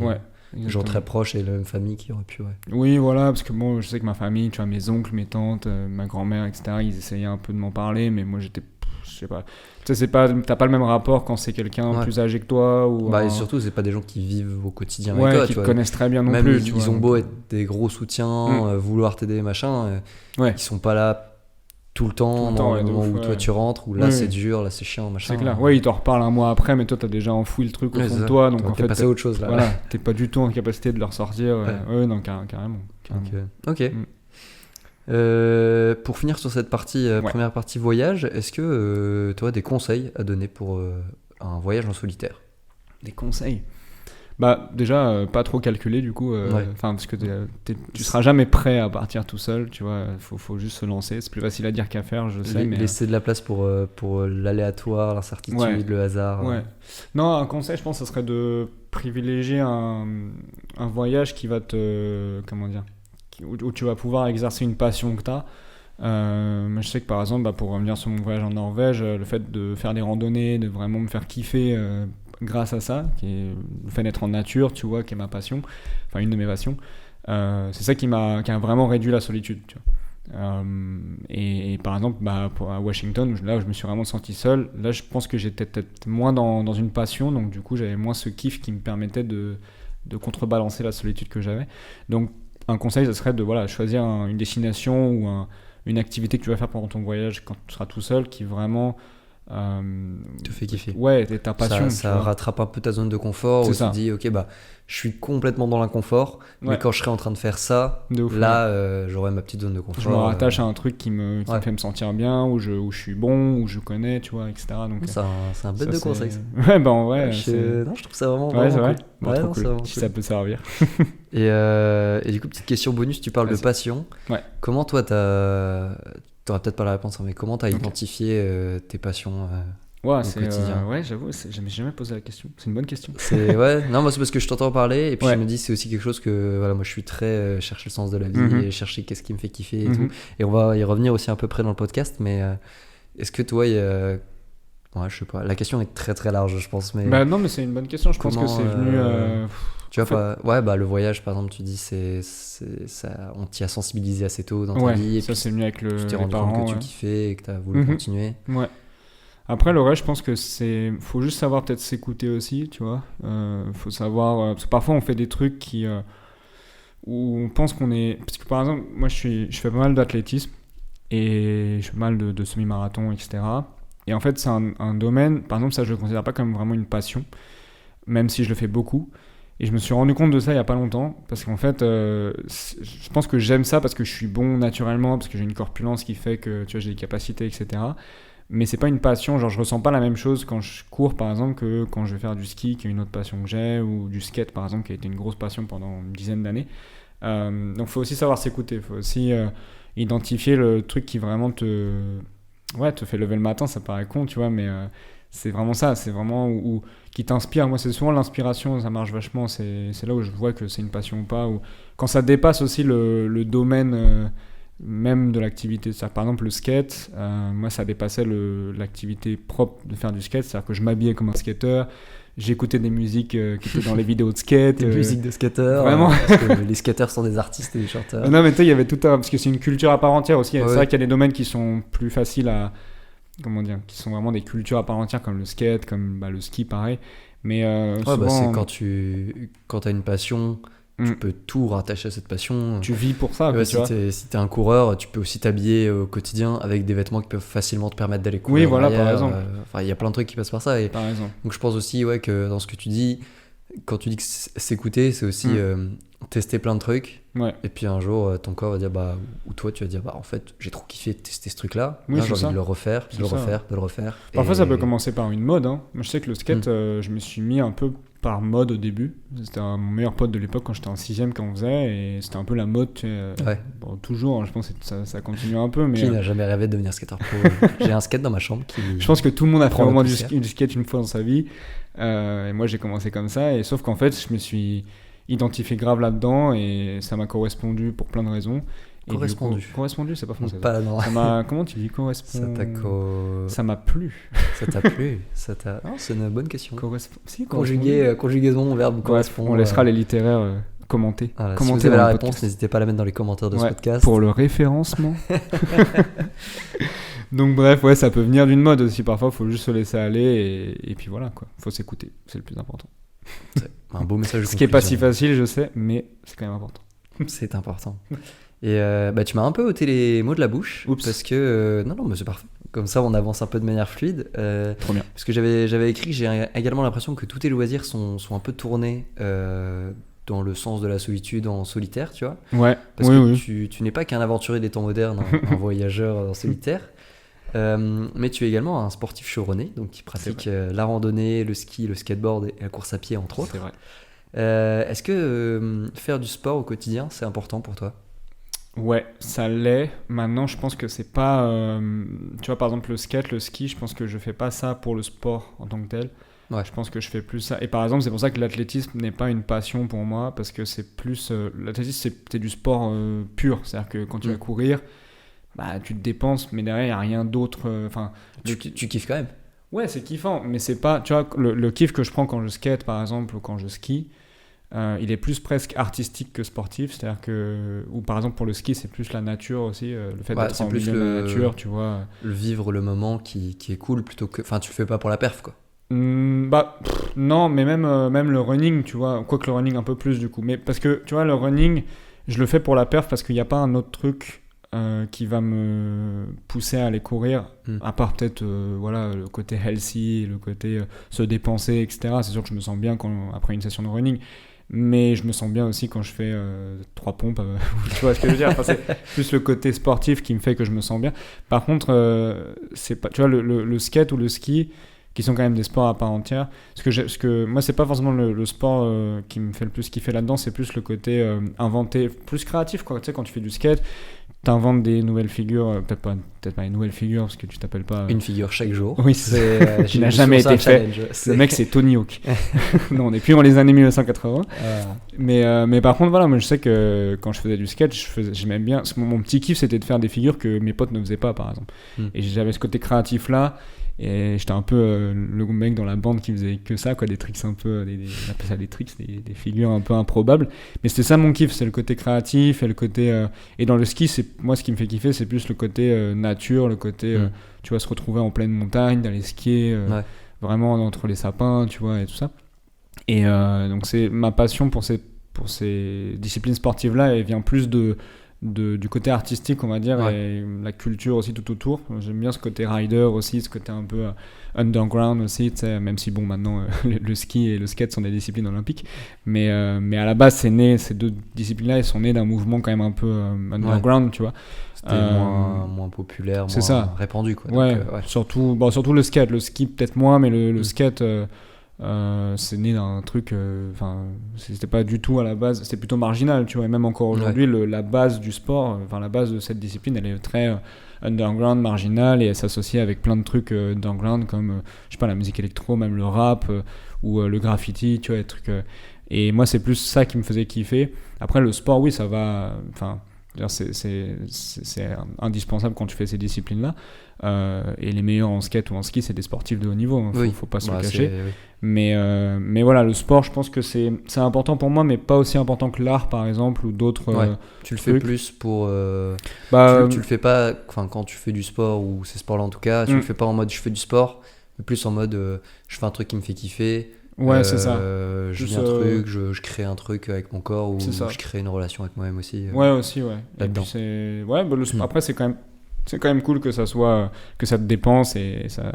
genre très proches, et la même famille qui aurait pu. Oui, voilà, parce que moi je sais que ma famille, tu vois, mes oncles, mes tantes, ma grand-mère, etc., ils essayaient un peu de m'en parler, mais moi j'étais, je sais pas, tu sais, t'as pas le même rapport quand c'est quelqu'un plus âgé que toi, ou et surtout c'est pas des gens qui vivent au quotidien avec toi, qui te connaissent très bien non même plus, ils ont beau être des gros soutiens, vouloir t'aider machin, ils sont pas là tout le temps dans le moment où toi tu rentres, où là c'est dur, là c'est chiant machin. C'est clair. Ils t'en reparlent un mois après, mais toi t'as déjà enfoui le truc au fond de toi, donc en fait passé à autre chose là. Voilà, t'es pas du tout en capacité de le ressortir. Non, carrément. Ok. Pour finir sur cette partie, première partie voyage, est-ce que tu as des conseils à donner pour un voyage en solitaire? Des conseils? Bah déjà pas trop calculé du coup, Ouais. parce que tu seras jamais prêt à partir tout seul, tu vois, faut juste se lancer, c'est plus facile à dire qu'à faire, je sais, mais Laisser de la place pour l'aléatoire, l'incertitude, ouais, le hasard. ouais. Non, un conseil, je pense, ce serait de privilégier un voyage qui va te, comment dire, où tu vas pouvoir exercer une passion que tu as. Moi, je sais que par exemple, pour revenir sur mon voyage en Norvège, le fait de faire des randonnées, de vraiment me faire kiffer grâce à ça, qui est le fait d'être en nature, tu vois, qui est ma passion, enfin une de mes passions, c'est ça qui a vraiment réduit la solitude, tu vois. Et par exemple, à Washington, là où je me suis vraiment senti seul, là je pense que j'étais peut-être moins dans une passion, donc du coup j'avais moins ce kiff qui me permettait de contrebalancer la solitude que j'avais. Donc un conseil, ça serait de choisir une destination ou une activité que tu vas faire pendant ton voyage quand tu seras tout seul qui vraiment te fait kiffer. Ouais, ta passion. Ça rattrape un peu ta zone de confort, où tu te dis, ok, je suis complètement dans l'inconfort, mais quand je serai en train de faire ça, là, j'aurai ma petite zone de confort. Je me rattache à un truc qui me fait me sentir bien, où je suis bon, où je connais, tu vois, etc. Donc, c'est un bête de conseil. Ouais, en vrai. Non, je trouve ça vraiment, c'est vrai. Cool. Trop cool. Si ça peut servir. Et du coup, petite question bonus, tu parles de passion. Ouais. Comment toi, t'auras peut-être pas la réponse, mais comment t'as identifié tes passions au quotidien? J'avoue, j'ai jamais posé la question. C'est une bonne question. Non, moi c'est parce que je t'entends parler et puis je me dis c'est aussi quelque chose que moi je suis très chercher le sens de la vie et chercher qu'est-ce qui me fait kiffer et tout. Et on va y revenir aussi un peu près dans le podcast, mais est-ce que toi je sais pas. La question est très très large, je pense, mais non, mais c'est une bonne question. Je pense que c'est venu. Tu vois, le voyage, par exemple, tu dis, ça, on t'y a sensibilisé assez tôt dans ta vie. Et ça, puis, c'est venu avec tu t'es rendu compte que tu kiffais et que tu as voulu continuer. Ouais. Après, le reste, je pense que faut juste savoir peut-être s'écouter aussi, tu vois. Faut savoir. Parce que parfois, on fait des trucs où on pense qu'on est. Parce que par exemple, moi, je fais pas mal d'athlétisme et je fais pas mal de semi-marathon, etc. Et en fait, c'est un domaine. Par exemple, ça, je le considère pas comme vraiment une passion, même si je le fais beaucoup. Et je me suis rendu compte de ça il y a pas longtemps, parce qu'en fait, je pense que j'aime ça parce que je suis bon naturellement, parce que j'ai une corpulence qui fait que tu vois, j'ai des capacités, etc. Mais c'est pas une passion, genre je ressens pas la même chose quand je cours par exemple que quand je vais faire du ski, qui est une autre passion que j'ai, ou du skate par exemple, qui a été une grosse passion pendant une dizaine d'années. Donc faut aussi savoir s'écouter, faut aussi identifier le truc qui vraiment te fait lever le matin, ça paraît con, tu vois, mais c'est vraiment ça, c'est vraiment qui t'inspire. Moi, c'est souvent l'inspiration, ça marche vachement, c'est là où je vois que c'est une passion ou pas, ou quand ça dépasse aussi le domaine même de l'activité. Par exemple, le skate, moi, ça dépassait l'activité propre de faire du skate, c'est-à-dire que je m'habillais comme un skateur, j'écoutais des musiques qui étaient dans les vidéos de skate. Des musiques de skateurs. Vraiment. Parce que les skateurs sont des artistes et des chanteurs. Non, mais tu sais, il y avait tout un... Parce que c'est une culture à part entière aussi. C'est vrai qu'il y a des domaines qui sont plus faciles à... Comment dire, qui sont vraiment des cultures à part entière, comme le skate, comme le ski, pareil. Mais souvent... c'est quand t'as une passion... Tu peux tout rattacher à cette passion. Tu vis pour ça. Quoi, si t'es un coureur, tu peux aussi t'habiller au quotidien avec des vêtements qui peuvent facilement te permettre d'aller courir. Oui, voilà, par exemple. Il y a plein de trucs qui passent par ça. Par exemple. Donc je pense aussi que dans ce que tu dis, quand tu dis que s'écouter, c'est aussi tester plein de trucs. Ouais. Et puis un jour, ton corps va dire, ou toi, tu vas dire, en fait, j'ai trop kiffé de tester ce truc-là. Oui, là, j'ai envie de le refaire, de le refaire. Parfois, ça peut commencer par une mode. Moi, je sais que le skate, je me suis mis un peu par mode au début. C'était mon meilleur pote de l'époque quand j'étais en 6ème quand on faisait, et c'était un peu la mode. Bon, toujours, je pense que ça continue un peu. Mais qui n'a jamais rêvé de devenir skateur pro? J'ai un skate dans ma chambre je pense que tout le monde a fait au moins du skate une fois dans sa vie. Et moi, j'ai commencé comme ça, et sauf qu'en fait, je me suis identifié grave là-dedans, et ça m'a correspondu pour plein de raisons. Correspondu, c'est pas français. Comment tu dis correspond? Ça m'a plu. Ça t'a plu? Non, c'est une bonne question. Conjugaison, verbe correspond. On laissera les littéraires commenter. Si vous avez la réponse, n'hésitez pas à la mettre dans les commentaires de ce podcast. Pour le référencement. Donc bref, ça peut venir d'une mode aussi. Parfois, il faut juste se laisser aller, et puis voilà, quoi. Faut s'écouter, c'est le plus important. C'est un beau message de conclusion. Ce qui est pas si facile, je sais, mais c'est quand même important. C'est important. Et tu m'as un peu ôté les mots de la bouche. Oups. Parce que non, mais c'est parfait. Comme ça, on avance un peu de manière fluide. Trop bien. Parce que j'avais écrit que j'ai également l'impression que tous tes loisirs sont un peu tournés dans le sens de la solitude en solitaire, tu vois. Ouais. Parce que tu n'es pas qu'un aventurier des temps modernes, un voyageur en solitaire. Mais tu es également un sportif chevronné, donc qui pratique la randonnée, le ski, le skateboard et la course à pied, entre autres. C'est vrai. Est-ce que faire du sport au quotidien, c'est important pour toi? Ouais, ça l'est. Maintenant, je pense que c'est pas. Tu vois, par exemple, le skate, le ski, je pense que je fais pas ça pour le sport en tant que tel. Ouais. Je pense que je fais plus ça. Et par exemple, c'est pour ça que l'athlétisme n'est pas une passion pour moi, parce que c'est plus. L'athlétisme, c'est du sport pur. C'est-à-dire que quand tu vas courir, bah, tu te dépenses, mais derrière, il n'y a rien d'autre. Enfin, tu kiffes quand même? Ouais, c'est kiffant, mais c'est pas. Tu vois, le kiff que je prends quand je skate, par exemple, ou quand je skie. Il est plus presque artistique que sportif, c'est-à-dire que, ou par exemple pour le ski, c'est plus la nature aussi, le fait d'être en milieu de la nature, tu vois. Le vivre le moment qui est cool plutôt que. Enfin, tu le fais pas pour la perf, quoi. Non, mais même le running, tu vois, quoique le running un peu plus du coup. Mais parce que, tu vois, le running, je le fais pour la perf parce qu'il n'y a pas un autre truc qui va me pousser à aller courir, à part peut-être voilà, le côté healthy, le côté se dépenser, etc. C'est sûr que je me sens bien après une session de running. Mais je me sens bien aussi quand je fais 3 pompes, tu vois ce que je veux dire, enfin, c'est plus le côté sportif qui me fait que je me sens bien. Par contre, c'est pas, tu vois, le skate ou le ski, qui sont quand même des sports à part entière, parce que moi, c'est pas forcément le sport qui me fait le plus kiffer là-dedans, c'est plus le côté inventé, plus créatif, quoi. Tu sais, quand tu fais du skate, t'inventes des nouvelles figures, peut-être pas une nouvelle figure parce que tu t'appelles pas une figure chaque jour. Oui, qui n'a jamais été fait. Le mec, c'est Tony Hawk. Non, on n'est plus dans les années 1980. Mais par contre, voilà, moi je sais que quand je faisais du skate, j'aimais bien. Mon petit kiff, c'était de faire des figures que mes potes ne faisaient pas, par exemple. Et j'avais ce côté créatif là. Et j'étais un peu le mec dans la bande qui faisait que ça, quoi, des tricks un peu, on appelle ça des tricks, des figures un peu improbables. Mais c'était ça mon kiff, c'est le côté créatif et le côté. Et dans le ski, moi ce qui me fait kiffer, c'est plus le côté nature, le côté, tu vois, se retrouver en pleine montagne, d'aller skier, vraiment entre les sapins, tu vois, et tout ça. Et donc c'est ma passion pour ces disciplines sportives-là, elle vient plus du côté artistique, on va dire, et la culture aussi tout autour. J'aime bien ce côté rider aussi, ce côté un peu underground aussi, même si bon, maintenant le ski et le skate sont des disciplines olympiques, mais à la base ces deux disciplines-là, elles sont nées d'un mouvement quand même un peu underground, tu vois. C'était moins populaire, moins répandu, quoi. Ouais, donc, surtout le skate, le ski peut-être moins, mais le skate c'est né d'un truc, c'était pas du tout à la base, c'était plutôt marginal, tu vois, et même encore aujourd'hui, la base du sport, la base de cette discipline, elle est très underground, marginale, et elle s'associe avec plein de trucs underground comme, je sais pas, la musique électro, même le rap, ou le graffiti, tu vois, des trucs, et moi c'est plus ça qui me faisait kiffer. Après le sport, oui, ça va, c'est indispensable quand tu fais ces disciplines-là, et les meilleurs en skate ou en ski, c'est des sportifs de haut niveau, hein, faut pas se le cacher. Mais voilà, le sport, je pense que c'est important pour moi, mais pas aussi important que l'art, par exemple, ou d'autres tu le trucs. fais plus pour... tu le fais pas, quand tu fais du sport, ou ces sports-là en tout cas, tu le fais pas en mode je fais du sport, mais plus en mode je fais un truc qui me fait kiffer. C'est ça. Je vis un truc, je crée un truc avec mon corps, ou je crée une relation avec moi-même aussi. Aussi. Là-dedans. Et puis après, c'est quand même cool que ça soit, que ça te dépense et ça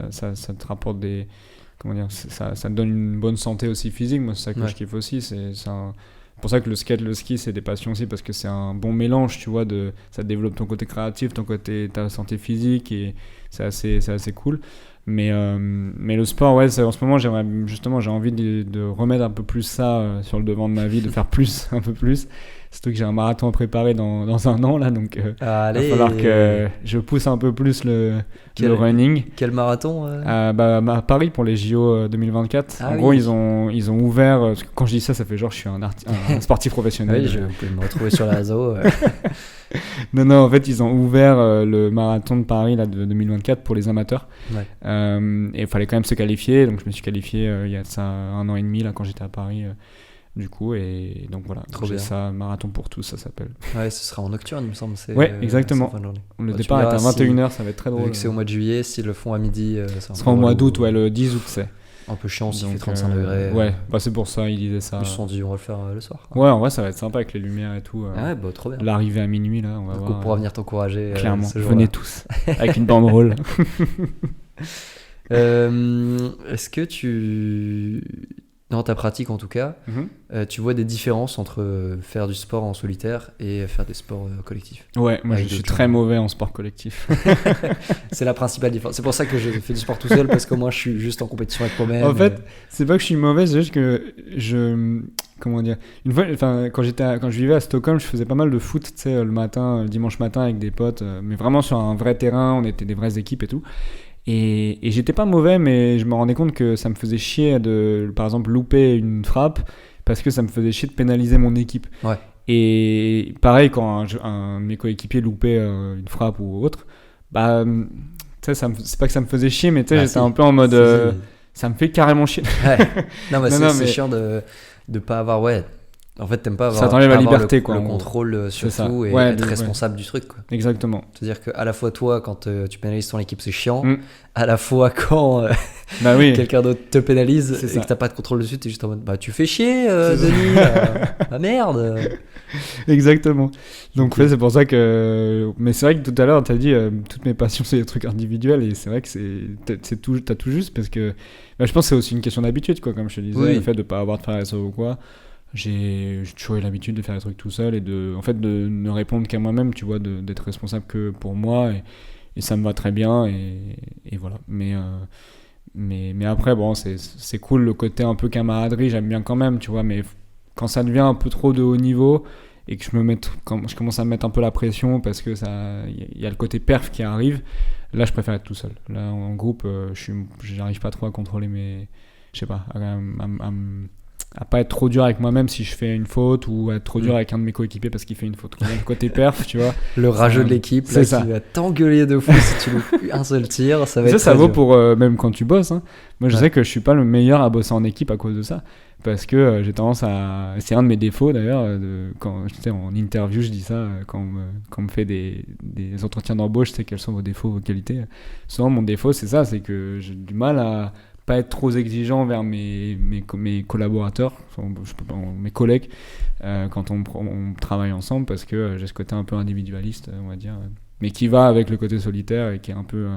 te rapporte des... Comment dire, ça te donne une bonne santé aussi physique. Moi, c'est ça que je kiffe aussi. C'est pour ça que le skate, le ski, c'est des passions aussi, parce que c'est un bon mélange, tu vois, ça développe ton côté créatif, ta santé physique, et c'est assez cool. Mais le sport, en ce moment, j'ai envie de remettre un peu plus ça sur le devant de ma vie, de faire un peu plus. Surtout que j'ai un marathon à préparer dans un an, là, donc il va falloir que je pousse un peu plus le running. Quel marathon à Paris pour les JO 2024. En gros, ils ont ouvert... Quand je dis ça fait genre je suis un sportif professionnel. Oui, je peux me retrouver sur la réseau. Non, en fait, ils ont ouvert le marathon de Paris là, de 2024 pour les amateurs. Et il fallait quand même se qualifier. Donc, je me suis qualifié il y a ça 1 an et demi là, quand j'étais à Paris. Du coup, et donc voilà, j'ai ça, marathon pour tous, ça s'appelle. Ouais, ce sera en nocturne, il me semble. Exactement. Le départ est à 21h, ça va être très drôle. Vu que c'est au mois de juillet, s'ils le font à midi, ça sera au mois d'août, le 10 août, c'est. Un peu chiant s'il fait 35 degrés. Ouais, c'est pour ça, il disait ça. Ils se sont dit, on va le faire le soir. Ouais, en vrai, ça va être sympa avec les lumières et tout. Trop bien. L'arrivée à minuit, là, on va voir. On pourra venir t'encourager. Clairement, venez tous, avec une banderole. Est-ce que dans ta pratique en tout cas, tu vois des différences entre faire du sport en solitaire et faire des sports collectifs? Ouais, moi je suis très mauvais en sport collectif. C'est la principale différence. C'est pour ça que je fais du sport tout seul, parce que moi je suis juste en compétition avec moi-même. En fait, c'est pas que je suis mauvais, c'est juste que comment dire, une fois, enfin, quand je vivais à Stockholm, je faisais pas mal de foot, tu sais, le dimanche matin avec des potes, mais vraiment sur un vrai terrain, on était des vraies équipes et tout. Et j'étais pas mauvais, mais je me rendais compte que ça me faisait chier de, par exemple, louper une frappe parce que ça me faisait chier de pénaliser mon équipe. Ouais. Et pareil, quand un de mes coéquipiers loupait une frappe ou autre, bah, tu sais, c'est pas que ça me faisait chier, mais tu sais, j'étais un peu en mode. Ça me fait carrément chier. Ouais. Non, mais c'est chiant de pas avoir. Ouais. En fait, t'aimes pas avoir, ça t'enlève la liberté, le contrôle sur tout et être responsable du truc, quoi. Exactement. C'est-à-dire qu'à la fois, toi, quand tu pénalises ton équipe, c'est chiant. À la fois, quand quelqu'un d'autre te pénalise et que t'as pas de contrôle dessus, t'es juste en mode bah, tu fais chier, Denis. Ah merde. Exactement. Donc, c'est pour ça que. Mais c'est vrai que tout à l'heure, t'as dit toutes mes passions, c'est des trucs individuels. Et c'est vrai que t'as tout juste parce que je pense que c'est aussi une question d'habitude, quoi. Comme je te disais, le fait de pas avoir de frères et sœurs ou quoi. J'ai toujours eu l'habitude de faire des trucs tout seul et de ne répondre qu'à moi-même, tu vois, d'être responsable que pour moi et ça me va très bien et voilà. Mais après, bon, c'est cool le côté un peu camaraderie, j'aime bien quand même, tu vois, mais quand ça devient un peu trop de haut niveau et que quand je commence à me mettre un peu la pression parce que y a le côté perf qui arrive, là je préfère être tout seul. Là en groupe, j'arrive pas trop à contrôler je sais pas, à pas être trop dur avec moi-même si je fais une faute ou à être trop dur avec un de mes coéquipiers parce qu'il fait une faute. Le côté perf, tu vois. Le rageux de l'équipe là, qui va t'engueuler de fou si tu loupes un seul tir, ça va être ça vaut dur. pour même quand tu bosses, hein. Moi je sais que je suis pas le meilleur à bosser en équipe à cause de ça parce que j'ai tendance à, c'est un de mes défauts d'ailleurs, quand tu sais, en interview je dis ça, quand on me fait des entretiens d'embauche, tu sais quels sont vos défauts, vos qualités. Souvent mon défaut c'est ça, c'est que j'ai du mal à pas être trop exigeant vers mes collaborateurs, mes collègues, quand on travaille ensemble, parce que j'ai ce côté un peu individualiste, on va dire, mais qui va avec le côté solitaire et qui est un peu...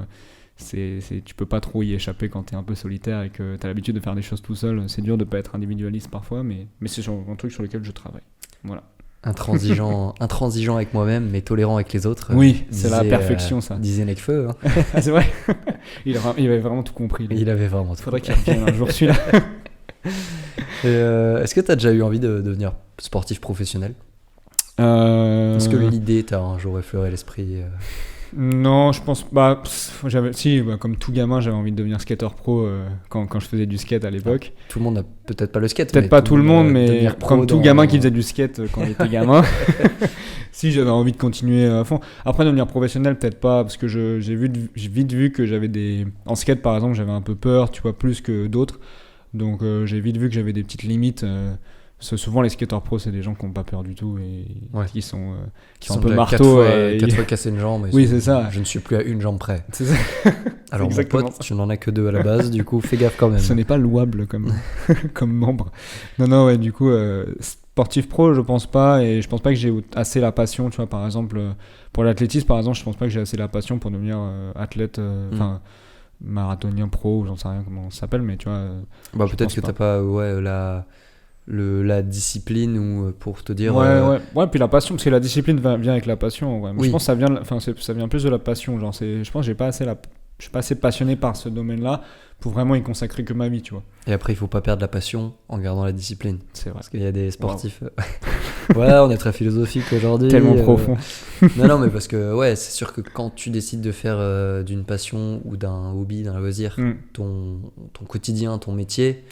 tu peux pas trop y échapper quand t'es un peu solitaire et que t'as l'habitude de faire des choses tout seul. C'est dur de pas être individualiste parfois, mais c'est un truc sur lequel je travaille. Voilà. Intransigeant avec moi-même, mais tolérant avec les autres. Oui, c'est la perfection, ça. Disait Nekfeu. Hein. C'est vrai. Il avait vraiment tout compris. Il avait vraiment tout compris. Faudrait qu'il revienne un jour celui-là. Est-ce que tu as déjà eu envie de devenir sportif professionnel ? Est-ce que l'idée t'a un jour effleuré l'esprit Non, je pense pas. Comme tout gamin, j'avais envie de devenir skater pro quand je faisais du skate à l'époque. Tout le monde n'a peut-être pas le skate. Peut-être pas tout le monde, mais comme tout gamin qui faisait du skate quand il était gamin. Si, j'avais envie de continuer à fond. Après, devenir professionnel, peut-être pas, parce que j'ai vite vu que j'avais en skate, par exemple, j'avais un peu peur, tu vois, plus que d'autres. Donc, j'ai vite vu que j'avais des petites limites. Souvent les skateurs pros c'est des gens qui n'ont pas peur du tout et qui sont un peu marteaux 4 fois cassé une jambe. Oui, c'est ça. Je ne suis plus à une jambe près. C'est ça. Alors mon pote, tu n'en as que 2 à la base, du coup fais gaffe quand même. Ce n'est pas louable comme membre. Non, ouais, du coup sportif pro je pense pas, et je pense pas que j'ai assez la passion, tu vois, par exemple pour l'athlétisme par exemple, je pense pas que j'ai assez la passion pour devenir athlète, marathonien pro ou j'en sais rien comment ça s'appelle, mais tu vois. Peut-être que t'as pas la discipline ou pour te dire ouais, puis la passion, parce que la discipline vient avec la passion, ouais. Mais oui. Je pense que ça vient plus de la passion, genre je pense que je suis pas assez passionné par ce domaine-là pour vraiment y consacrer que ma vie, tu vois. Et après il faut pas perdre la passion en gardant la discipline. C'est vrai. Parce qu'il y a des sportifs on est très philosophique aujourd'hui, tellement profond. non mais parce que c'est sûr que quand tu décides de faire d'une passion ou d'un hobby, d'un loisir, ton quotidien, ton métier,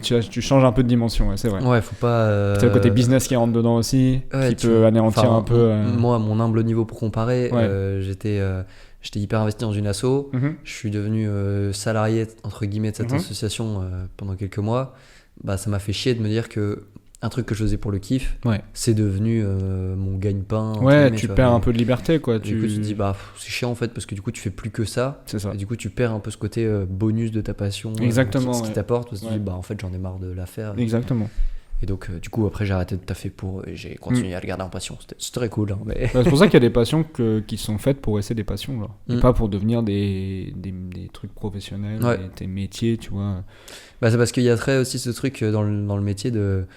tu changes un peu de dimension, c'est vrai. Faut pas c'est le côté business qui rentre dedans aussi, qui peut anéantir un peu moi à mon humble niveau pour comparer, j'étais hyper investi dans une asso. Je suis devenu salarié entre guillemets de cette association pendant quelques mois. Ça m'a fait chier de me dire que un truc que je faisais pour le kiff, c'est devenu mon gagne-pain. Tu perds un peu de liberté, quoi. Du coup, tu te dis, c'est chiant en fait, parce que du coup, tu fais plus que ça. C'est ça. Et du coup, tu perds un peu ce côté bonus de ta passion. Exactement. Ce qui t'apporte, parce que tu dis, en fait, j'en ai marre de la faire. Exactement. Et donc, du coup, après, j'ai arrêté de taffer et j'ai continué à le garder en passion. C'était très cool. Hein, mais... c'est pour ça qu'il y a des passions qui sont faites pour rester des passions, genre. Et pas pour devenir des trucs professionnels, des métiers, tu vois. C'est parce qu'il y a très aussi ce truc dans le métier de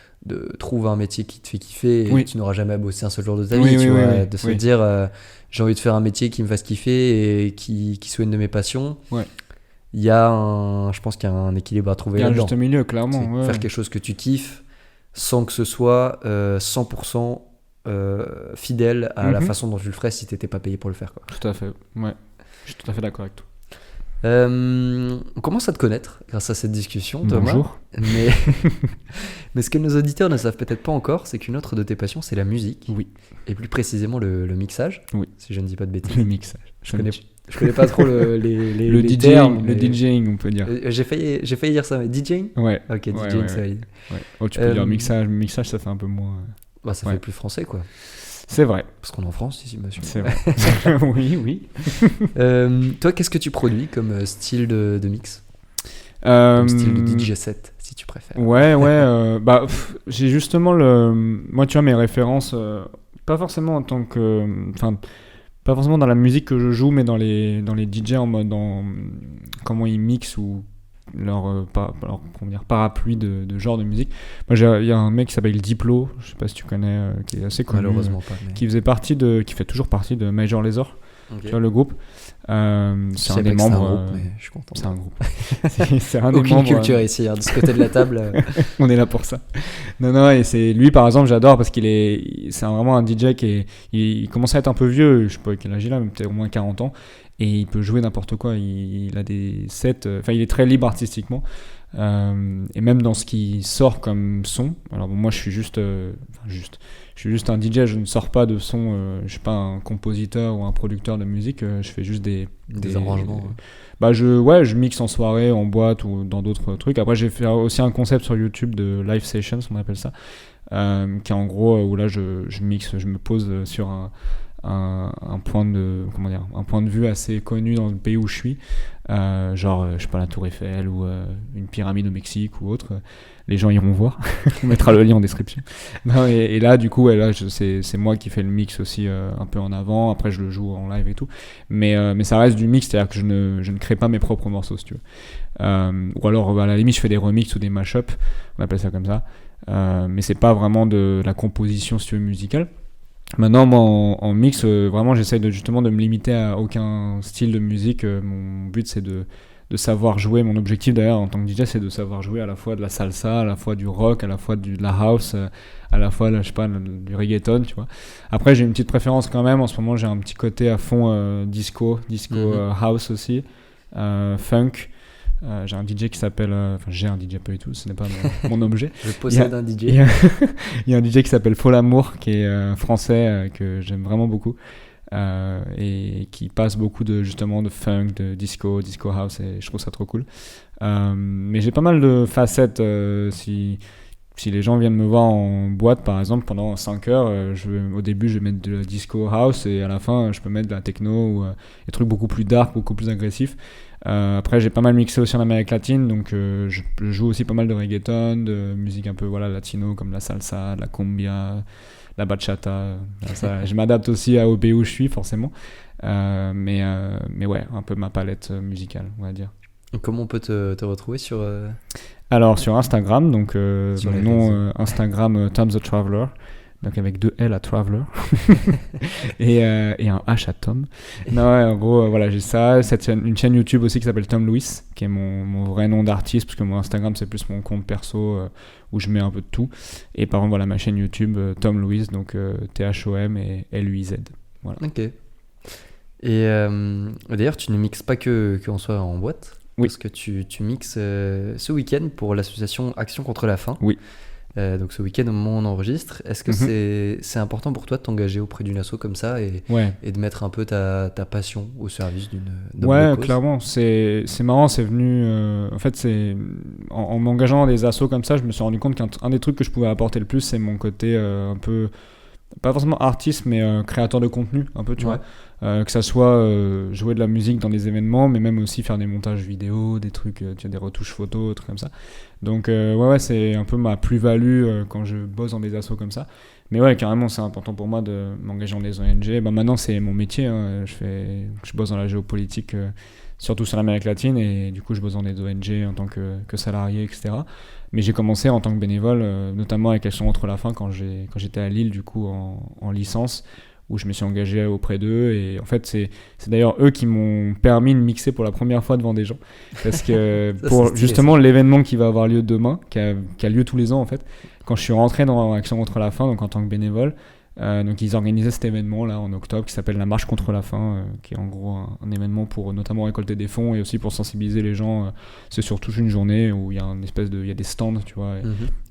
trouver un métier qui te fait kiffer et tu n'auras jamais à bosser un seul jour de ta vie, tu vois, de se dire j'ai envie de faire un métier qui me fasse kiffer et qui soit une de mes passions. Il y a je pense qu'il y a un équilibre à trouver là-dedans. Il y a un juste milieu, clairement. Faire quelque chose que tu kiffes sans que ce soit 100% fidèle à la façon dont tu le ferais si t'étais pas payé pour le faire, quoi. Tout à fait, ouais. Je suis tout à fait d'accord avec toi. On commence à te connaître grâce à cette discussion, Thomas. Bonjour. Mais ce que nos auditeurs ne savent peut-être pas encore, c'est qu'une autre de tes passions, c'est la musique. Oui. Et plus précisément le mixage. Oui. Si je ne dis pas de bêtises. Le mixage. Je connais pas trop les DJing, termes, le DJing, on peut dire. J'ai failli dire ça, mais DJing. Ouais. Ok, ouais, DJing, ouais, ça ouais. Oh, tu peux dire mixage. Mixage, ça fait un peu moins. Bah, ça fait plus français, quoi. C'est vrai. Parce qu'on est en France ici, monsieur. C'est vrai. Oui. Toi, qu'est-ce que tu produis comme style de mix, comme style de DJ set, si tu préfères? Ouais. J'ai justement moi, tu vois, mes références, pas forcément en tant que, enfin, pas forcément dans la musique que je joue, mais dans les DJ en mode comment ils mixent ou leur parapluie de genre de musique. Moi, il y a un mec qui s'appelle Diplo, je sais pas si tu connais, qui est assez connu, malheureusement pas, mais... qui fait toujours partie de Major Lazer. Okay. Tu vois le groupe, c'est un des membres. C'est un groupe, mais je suis content. C'est un groupe. c'est un Aucune des membres. Culture ici, de ce côté de la table. On est là pour ça. Non, et c'est lui par exemple, j'adore parce c'est vraiment un DJ il commence à être un peu vieux, je sais pas quel âge il a, mais peut-être au moins 40 ans, et il peut jouer n'importe quoi. Il a des sets, il est très libre artistiquement. Et même dans ce qui sort comme son. Alors bon, moi je suis juste un DJ, je ne sors pas de son, je suis pas un compositeur ou un producteur de musique, je fais juste des arrangements. Je mixe en soirée, en boîte ou dans d'autres trucs. Après j'ai fait aussi un concept sur YouTube de live sessions, on appelle ça, qui est en gros où là je mixe, je me pose sur un point de vue assez connu dans le pays où je suis, genre je sais pas, la Tour Eiffel ou une pyramide au Mexique ou autre. Les gens iront voir. On mettra le lien en description. Non, et là du coup c'est moi qui fais le mix aussi, un peu en avant. Après je le joue en live et tout, mais ça reste du mix, c'est à dire que je ne crée pas mes propres morceaux, si tu veux, ou alors à la limite je fais des remixes ou des mashups, on appelle ça comme ça, mais c'est pas vraiment de la composition, si tu veux, musicale. Maintenant, moi, en mix, vraiment, j'essaye justement de me limiter à aucun style de musique. Mon but, c'est de savoir jouer. Mon objectif, d'ailleurs, en tant que DJ, c'est de savoir jouer à la fois de la salsa, à la fois du rock, à la fois de la house, à la fois, je sais pas, du reggaeton, tu vois. Après, j'ai une petite préférence quand même. En ce moment, j'ai un petit côté à fond disco, house aussi, funk. J'ai un DJ qui s'appelle... j'ai un DJ, pas du tout, ce n'est pas mon objet. Je possède un DJ. Il y a un DJ qui s'appelle Folamour, qui est français, que j'aime vraiment beaucoup, et qui passe beaucoup justement de funk, de disco house, et je trouve ça trop cool. Mais j'ai pas mal de facettes. Si les gens viennent me voir en boîte, par exemple, pendant 5 heures, au début, je vais mettre de la disco house, et à la fin, je peux mettre de la techno ou des trucs beaucoup plus dark, beaucoup plus agressifs. Après, j'ai pas mal mixé aussi en Amérique latine, donc je joue aussi pas mal de reggaeton, de musique un peu latino, comme la salsa, la cumbia, la bachata. Je m'adapte aussi au pays où je suis, forcément. Mais ouais, un peu ma palette musicale, on va dire. Et comment on peut te retrouver sur... Alors, sur Instagram, donc mon nom Instagram, Tom the Traveler, donc avec 2 L à Traveler et un H à Tom. Non, ouais, en gros, voilà, j'ai ça. Une chaîne YouTube aussi qui s'appelle Tom Lewis, qui est mon vrai nom d'artiste, parce que mon Instagram, c'est plus mon compte perso où je mets un peu de tout. Et par contre, voilà, ma chaîne YouTube, Tom Lewis, donc THOM et LUIZ. Voilà. Ok. Et d'ailleurs, tu ne mixes pas que en soi en boîte. Oui. Parce que tu mixes ce week-end pour l'association Action contre la faim. Oui. Donc ce week-end au moment où on enregistre, est-ce que c'est important pour toi de t'engager auprès d'une asso comme ça et de mettre un peu ta passion au service d'une ouais, cause? Clairement, c'est marrant, c'est venu en fait en m'engageant dans des assos comme ça, je me suis rendu compte qu'un des trucs que je pouvais apporter le plus, c'est mon côté un peu, pas forcément artiste, mais créateur de contenu un peu, tu vois. Que ça soit jouer de la musique dans des événements, mais même aussi faire des montages vidéo, des trucs, tu as des retouches photos, trucs comme ça. Donc ouais, c'est un peu ma plus-value quand je bosse dans des assos comme ça. Mais ouais, carrément, c'est important pour moi de m'engager dans des ONG. Maintenant, c'est mon métier, hein. Je bosse dans la géopolitique, surtout sur l'Amérique latine, et du coup, je bosse dans des ONG en tant que salarié, etc. Mais j'ai commencé en tant que bénévole, notamment avec Action contre la faim, quand j'étais à Lille, du coup, en licence, où je me suis engagé auprès d'eux. Et en fait, c'est d'ailleurs eux qui m'ont permis de mixer pour la première fois devant des gens. Parce que Ça, pour c'est stylé, justement ça. l'événement qui va avoir lieu demain, qui a lieu tous les ans en fait, quand je suis rentré dans Action contre la faim, donc en tant que bénévole, donc ils organisaient cet événement là en octobre qui s'appelle la Marche contre la faim, qui est en gros un événement pour notamment récolter des fonds et aussi pour sensibiliser les gens. C'est sur toute une journée où il y a il y a des stands, tu vois,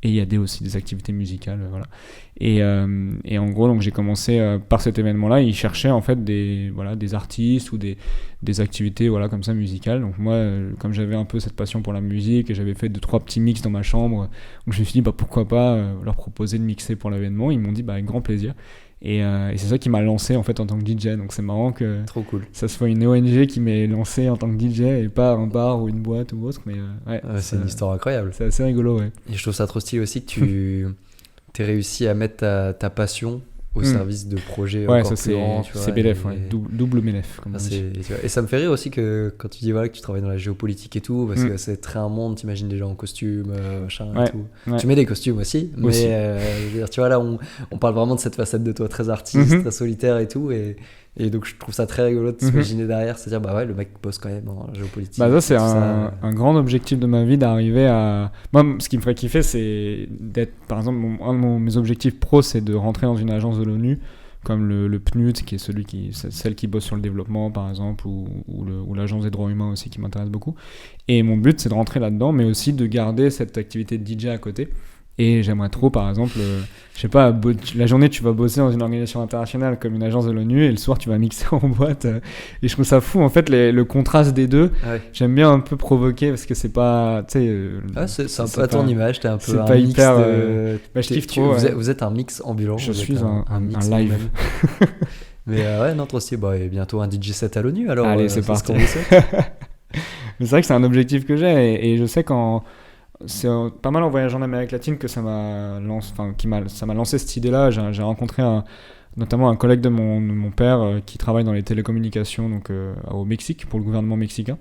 et il y a aussi des activités musicales, voilà. Et en gros, donc j'ai commencé par cet événement-là. Ils cherchaient en fait des artistes ou des activités, voilà, comme ça, musicales. Donc moi, comme j'avais un peu cette passion pour la musique et j'avais fait 2-3 petits mix dans ma chambre, donc je me suis dit pourquoi pas leur proposer de mixer pour l'événement. Ils m'ont dit avec grand plaisir. Et c'est ça qui m'a lancé en fait en tant que DJ. Donc c'est marrant que Trop cool. ça soit une ONG qui m'ait lancé en tant que DJ et pas un bar ou une boîte ou autre. Mais C'est une histoire incroyable. C'est assez rigolo, ouais. Et je trouve ça trop stylé aussi que tu aies réussi à mettre ta passion au service de projets encore plus grands. C'est BLF, double BLF, comme on dit. Et ça me fait rire aussi que quand tu dis que tu travailles dans la géopolitique et tout, parce que c'est très un monde, t'imagines des gens en costume, machin et tout. Ouais. Tu mets des costumes aussi, mais je veux dire, tu vois, là, on parle vraiment de cette facette de toi très artiste, très solitaire et tout, et donc je trouve ça très rigolo de s'imaginer derrière, c'est-à-dire le mec bosse quand même en géopolitique. Ça c'est un grand objectif de ma vie d'arriver à... Moi, ce qui me ferait kiffer, c'est d'être, par exemple, un de mes objectifs pro, c'est de rentrer dans une agence de l'ONU, comme le PNUD, qui est celle qui bosse sur le développement, par exemple, ou l'agence des droits humains aussi, qui m'intéresse beaucoup. Et mon but, c'est de rentrer là-dedans, mais aussi de garder cette activité de DJ à côté. Et j'aimerais trop, par exemple, je sais pas, la journée tu vas bosser dans une organisation internationale comme une agence de l'ONU et le soir tu vas mixer en boîte. Et je trouve ça fou, en fait, le contraste des deux. Ouais. J'aime bien un peu provoquer parce que c'est pas, tu sais... c'est un peu à ton image, t'es un peu c'est un pas mix hyper, de... je kiffe trop. Vous êtes un mix ambulant. Je suis un live. Mais non, trop stylé. Et bientôt un DJ set à l'ONU, alors. Allez, c'est parti. Mais c'est vrai que c'est un objectif que j'ai et je sais c'est pas mal en voyageant en Amérique latine que ça m'a lancé cette idée-là. J'ai rencontré notamment un collègue de mon père qui travaille dans les télécommunications donc, au Mexique pour le gouvernement mexicain.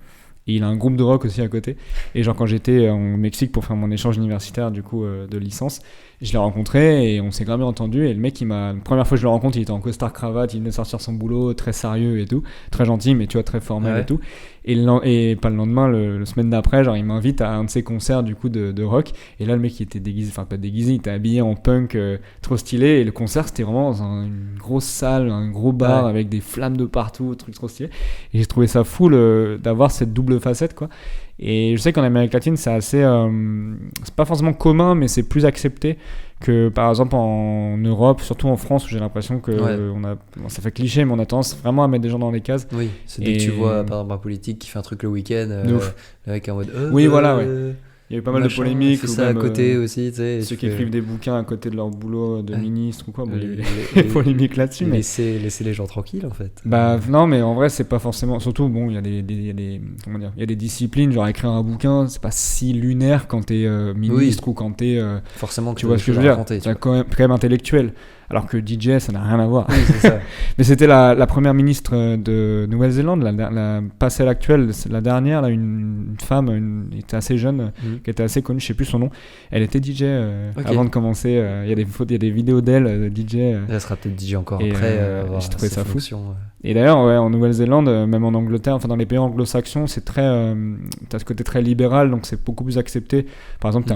Et il a un groupe de rock aussi à côté. Et genre quand j'étais au Mexique pour faire mon échange universitaire du coup de licence, je l'ai rencontré et on s'est grave bien entendu. Et le mec, la première fois que je le rencontre, il était en costard cravate, il venait sortir son boulot, très sérieux et tout, très gentil, mais tu vois, très formel et tout. Et pas le lendemain, la semaine d'après, genre il m'invite à un de ses concerts du coup de rock. Et là, le mec il était déguisé, enfin pas déguisé, il était habillé en punk, trop stylé. Et le concert, c'était vraiment dans une grosse salle, un gros bar avec des flammes de partout, truc trop stylé. Et j'ai trouvé ça fou d'avoir cette double facette, quoi. Et je sais qu'en Amérique latine, c'est assez... c'est pas forcément commun, mais c'est plus accepté que, par exemple, en Europe, surtout en France, où j'ai l'impression que ça fait cliché, mais on a tendance vraiment à mettre des gens dans les cases. Oui, c'est dès que tu vois, par exemple, un politique qui fait un truc le week-end, le mec en mode... oui, voilà, Il y a eu pas mal de polémiques. Fait ça à côté aussi, tu sais. Ceux qui écrivent des bouquins à côté de leur boulot de ministre ou quoi. Bon, il y a des polémiques là-dessus. Mais laisser les gens tranquilles, en fait. Non, mais en vrai, c'est pas forcément. Surtout, bon, il y a des disciplines, genre écrire un bouquin, c'est pas si lunaire quand t'es ministre ou quand t'es. Forcément, tu vois ce que je veux dire. C'est quand même intellectuel. Alors que DJ, ça n'a rien à voir. Oui, c'est ça. Mais c'était la première ministre de Nouvelle-Zélande, pas celle actuelle, la dernière, là, une femme, qui était assez jeune, qui était assez connue, je sais plus son nom. Elle était DJ avant de commencer. Il y a des vidéos d'elle, DJ. Elle sera peut-être DJ encore après. J'ai trouvé ça fou. Et d'ailleurs, en Nouvelle-Zélande, même en Angleterre, enfin dans les pays anglo-saxons, c'est t'as ce côté très libéral, donc c'est beaucoup plus accepté. Par exemple,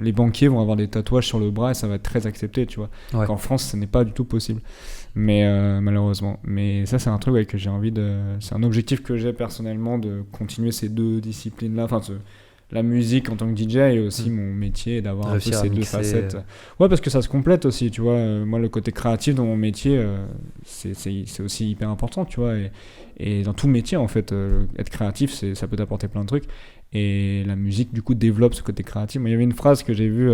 les banquiers vont avoir des tatouages sur le bras et ça va être très accepté, tu vois. Ouais. Qu'en France, ce n'est pas du tout possible. Mais malheureusement. Mais ça, c'est un truc que j'ai envie de... C'est un objectif que j'ai personnellement de continuer ces deux disciplines-là. Enfin, la musique en tant que DJ et aussi mon métier, d'avoir un peu ces deux facettes. Ouais, parce que ça se complète aussi, tu vois. Moi, le côté créatif dans mon métier, c'est aussi hyper important, tu vois. Et dans tout métier, en fait, être créatif, ça peut t'apporter plein de trucs. Et la musique, du coup, développe ce côté créatif. Moi, il y avait une phrase que j'ai vue...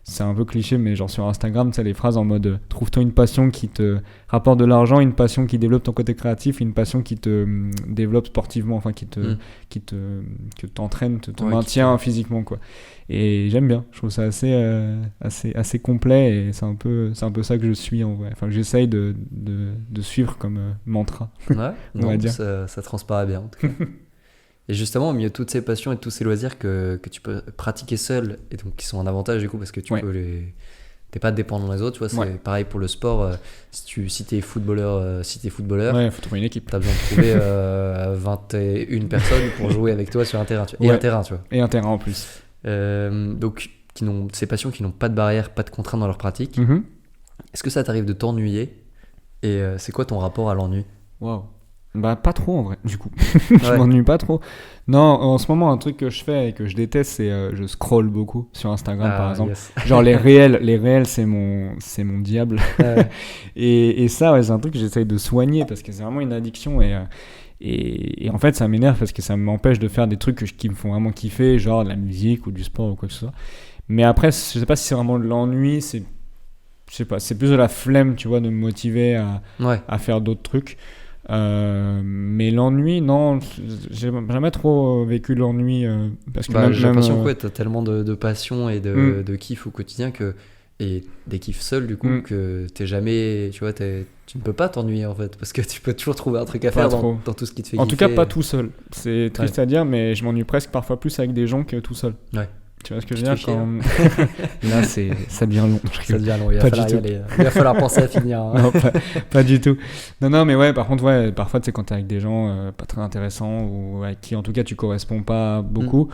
c'est un peu cliché, mais genre sur Instagram, tu sais, les phrases en mode trouve-toi une passion qui te rapporte de l'argent, une passion qui développe ton côté créatif, une passion qui te développe sportivement, enfin qui t'entraîne, te maintient physiquement, quoi. Et j'aime bien, je trouve ça assez complet et c'est un peu ça que je suis en vrai, enfin que j'essaye de suivre comme mantra. Ouais, on va dire. Ça transparaît bien en tout cas. Et justement, au milieu de toutes ces passions et de tous ces loisirs que tu peux pratiquer seul, et donc qui sont un avantage du coup, parce que tu peux t'es pas dépendant des autres, tu vois. C'est pareil pour le sport. Si t'es footballeur, ouais, faut trouver une équipe. T'as besoin de trouver 21 personnes pour jouer avec toi sur un terrain. Et un terrain, tu vois. Et un terrain en plus. Donc, ces passions qui n'ont pas de barrière, pas de contraintes dans leur pratique. Est-ce que ça t'arrive de t'ennuyer? Et c'est quoi ton rapport à l'ennui? Waouh. Bah pas trop en vrai, du coup. Je m'ennuie pas trop. Non, en ce moment, un truc que je fais et que je déteste, c'est je scroll beaucoup sur Instagram par exemple. Yes. Genre les réels, c'est mon diable. Et ça, ouais, c'est un truc que j'essaye de soigner parce que c'est vraiment une addiction et en fait, ça m'énerve parce que ça m'empêche de faire des trucs qui me font vraiment kiffer, genre de la musique ou du sport ou quoi que ce soit. Mais après, je sais pas si c'est vraiment de l'ennui, je sais pas, c'est plus de la flemme, tu vois, de me motiver à faire d'autres trucs. Mais l'ennui, non, j'ai jamais trop vécu l'ennui parce que j'ai l'impression que t'as tellement de passion et de kiff au quotidien et des kiffs seuls du coup que t'es jamais, tu vois, tu ne peux pas t'ennuyer en fait parce que tu peux toujours trouver un truc à faire dans tout ce qui te fait kiffer. En tout cas, pas tout seul. C'est triste à dire, mais je m'ennuie presque parfois plus avec des gens que tout seul. Ouais. Tu vois ce que je veux dire quand... Là, ça devient long. Ça devient long, il va falloir penser à finir. Hein. Non, pas du tout. Non, mais ouais, par contre, ouais, parfois, tu sais, quand t'es avec des gens pas très intéressants ou avec qui, en tout cas, tu corresponds pas beaucoup,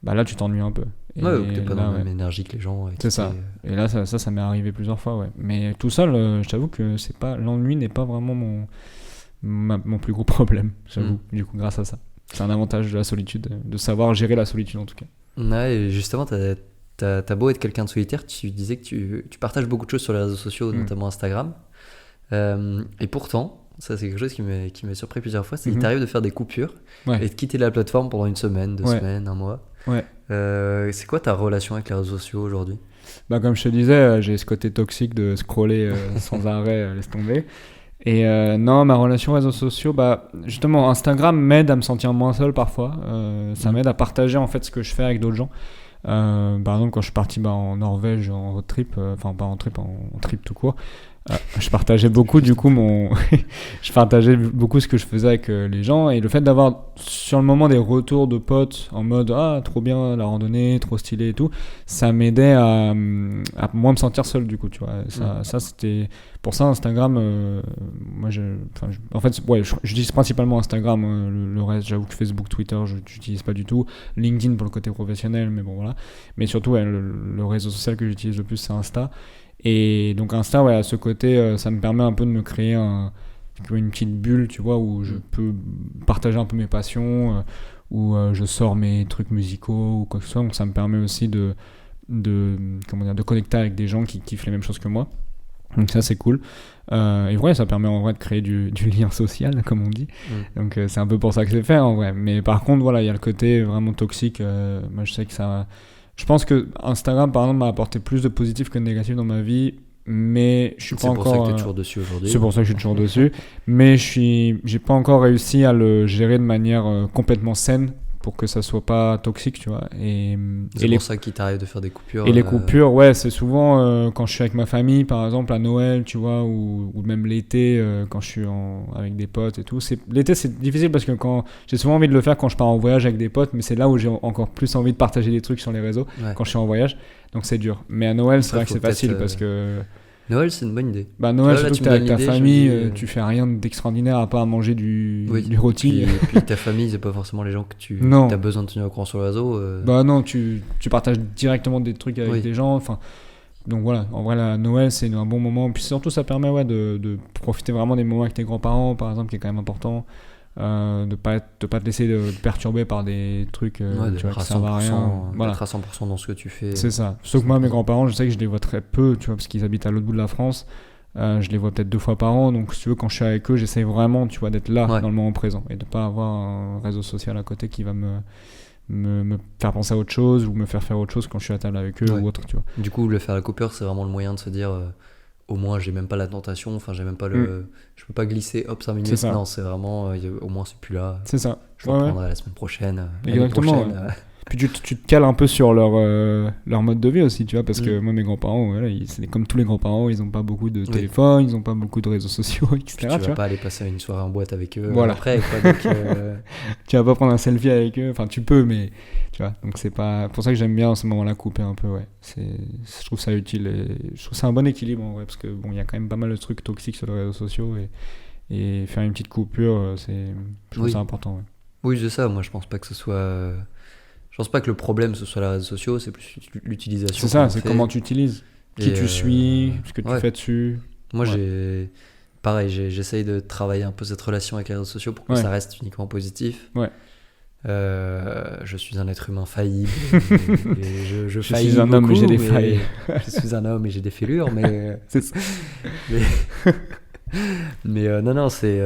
bah là, tu t'ennuies un peu. Ou que t'es pas dans la même énergie que les gens. C'est ça. Et là, ça m'est arrivé plusieurs fois, ouais. Mais tout seul, je t'avoue que l'ennui n'est pas vraiment mon plus gros problème, j'avoue, du coup, grâce à ça. C'est un avantage de la solitude, de savoir gérer la solitude, en tout cas. Ouais, et justement, t'as beau être quelqu'un de solitaire, tu disais que tu partages beaucoup de choses sur les réseaux sociaux, notamment Instagram. Et pourtant, ça c'est quelque chose qui m'a surpris plusieurs fois, c'est qu'il t'arrive de faire des coupures et de quitter la plateforme pendant une semaine, 2 semaines, 1 mois. Ouais. C'est quoi ta relation avec les réseaux sociaux aujourd'hui? Bah, comme je te disais, j'ai ce côté toxique de scroller sans arrêt, laisse tomber. Et non, ma relation aux réseaux sociaux, bah, justement, Instagram m'aide à me sentir moins seul parfois. Ça m'aide à partager en fait ce que je fais avec d'autres gens. Par exemple, quand je suis parti en Norvège en road trip, enfin pas en trip, en trip tout court, je partageais beaucoup du coup je partageais beaucoup ce que je faisais avec les gens, et le fait d'avoir sur le moment des retours de potes en mode trop bien la randonnée, trop stylé et tout, ça m'aidait à moins me sentir seul du coup, tu vois. Ça c'était pour ça Instagram. Moi en fait ouais, j'utilise principalement Instagram, le reste j'avoue que Facebook, Twitter j'utilise pas du tout, LinkedIn pour le côté professionnel, mais bon voilà. Mais surtout ouais, le réseau social que j'utilise le plus c'est Insta. Et donc Insta, ouais, à ce côté, ça me permet un peu de me créer une petite bulle, tu vois, où je peux partager un peu mes passions, où je sors mes trucs musicaux ou quoi que ce soit. Donc ça me permet aussi de connecter avec des gens qui kiffent les mêmes choses que moi. Donc ça, c'est cool. Et ouais, ça permet en vrai de créer du lien social, comme on dit. Donc c'est un peu pour ça que c'est fait, en vrai. Mais par contre, voilà, il y a le côté vraiment toxique. Moi, je sais que ça... Je pense que Instagram, par exemple, m'a apporté plus de positif que de négatif dans ma vie, mais je suis pas encore... C'est pour ça que tu es toujours dessus aujourd'hui. C'est pour ça que je suis toujours dessus, mais j'ai pas encore réussi à le gérer de manière complètement saine pour que ça soit pas toxique, tu vois. C'est pour ça qu'il t'arrive de faire des coupures. Et les coupures, ouais, c'est souvent quand je suis avec ma famille, par exemple à Noël, tu vois, ou même l'été, quand je suis avec des potes et tout. L'été, c'est difficile parce que j'ai souvent envie de le faire quand je pars en voyage avec des potes, mais c'est là où j'ai encore plus envie de partager des trucs sur les réseaux, quand je suis en voyage. Donc c'est dur. Mais à Noël, c'est vrai que c'est facile parce que... Noël, c'est une bonne idée. Bah Noël, surtout que t'es avec ta famille, tu fais rien d'extraordinaire à part manger du rôti. Et puis ta famille, c'est pas forcément les gens que tu as besoin de tenir au courant sur le réseau. Bah non, tu partages directement des trucs avec des gens. Enfin, donc voilà, en vrai, la Noël, c'est un bon moment. Puis surtout, ça permet de profiter vraiment des moments avec tes grands-parents, par exemple, qui est quand même important. De pas te laisser perturber par des trucs tu vois, qui servent à rien. Voilà. Être à 100% dans ce que tu fais. C'est ça. Sauf que moi, mes grands-parents, je sais que je les vois très peu, tu vois, parce qu'ils habitent à l'autre bout de la France. Je les vois peut-être 2 fois par an. Donc, si tu veux, quand je suis avec eux, j'essaye vraiment, tu vois, d'être là dans le moment présent et de pas avoir un réseau social à côté qui va me faire penser à autre chose ou me faire autre chose quand je suis à table avec eux ou autre, tu vois. Du coup, le faire la coupure, c'est vraiment le moyen de se dire... au moins j'ai même pas la tentation, enfin j'ai même pas je peux pas glisser 5 minutes, non c'est vraiment au moins c'est plus là, c'est ça, je reprendrai la semaine prochaine, exactement, Puis tu te cales un peu sur leur mode de vie aussi, tu vois, parce que moi, mes grands-parents, voilà, c'est comme tous les grands-parents, ils n'ont pas beaucoup de téléphone, ils n'ont pas beaucoup de réseaux sociaux, etc. Puis tu vas pas aller passer une soirée en boîte avec eux après, quoi, donc, tu vas pas prendre un selfie avec eux, enfin tu peux, mais tu vois, donc c'est pas pour ça que j'aime bien en ce moment-là couper un peu, ouais. Je trouve ça utile et je trouve ça un bon équilibre en vrai, parce que bon, il y a quand même pas mal de trucs toxiques sur les réseaux sociaux et faire une petite coupure, je trouve ça important, ouais. Oui, c'est ça, moi je pense pas que ce soit... Je pense pas que le problème ce soit les réseaux sociaux, c'est plus l'utilisation. C'est ça, c'est comment tu utilises, qui tu suis, ce que tu fais dessus. Moi j'essaye de travailler un peu cette relation avec les réseaux sociaux pour que ça reste uniquement positif. Ouais. Je suis un être humain faillible. Je suis un homme et j'ai des failles. Je suis un homme et j'ai des fêlures, mais... c'est ça. Mais non, c'est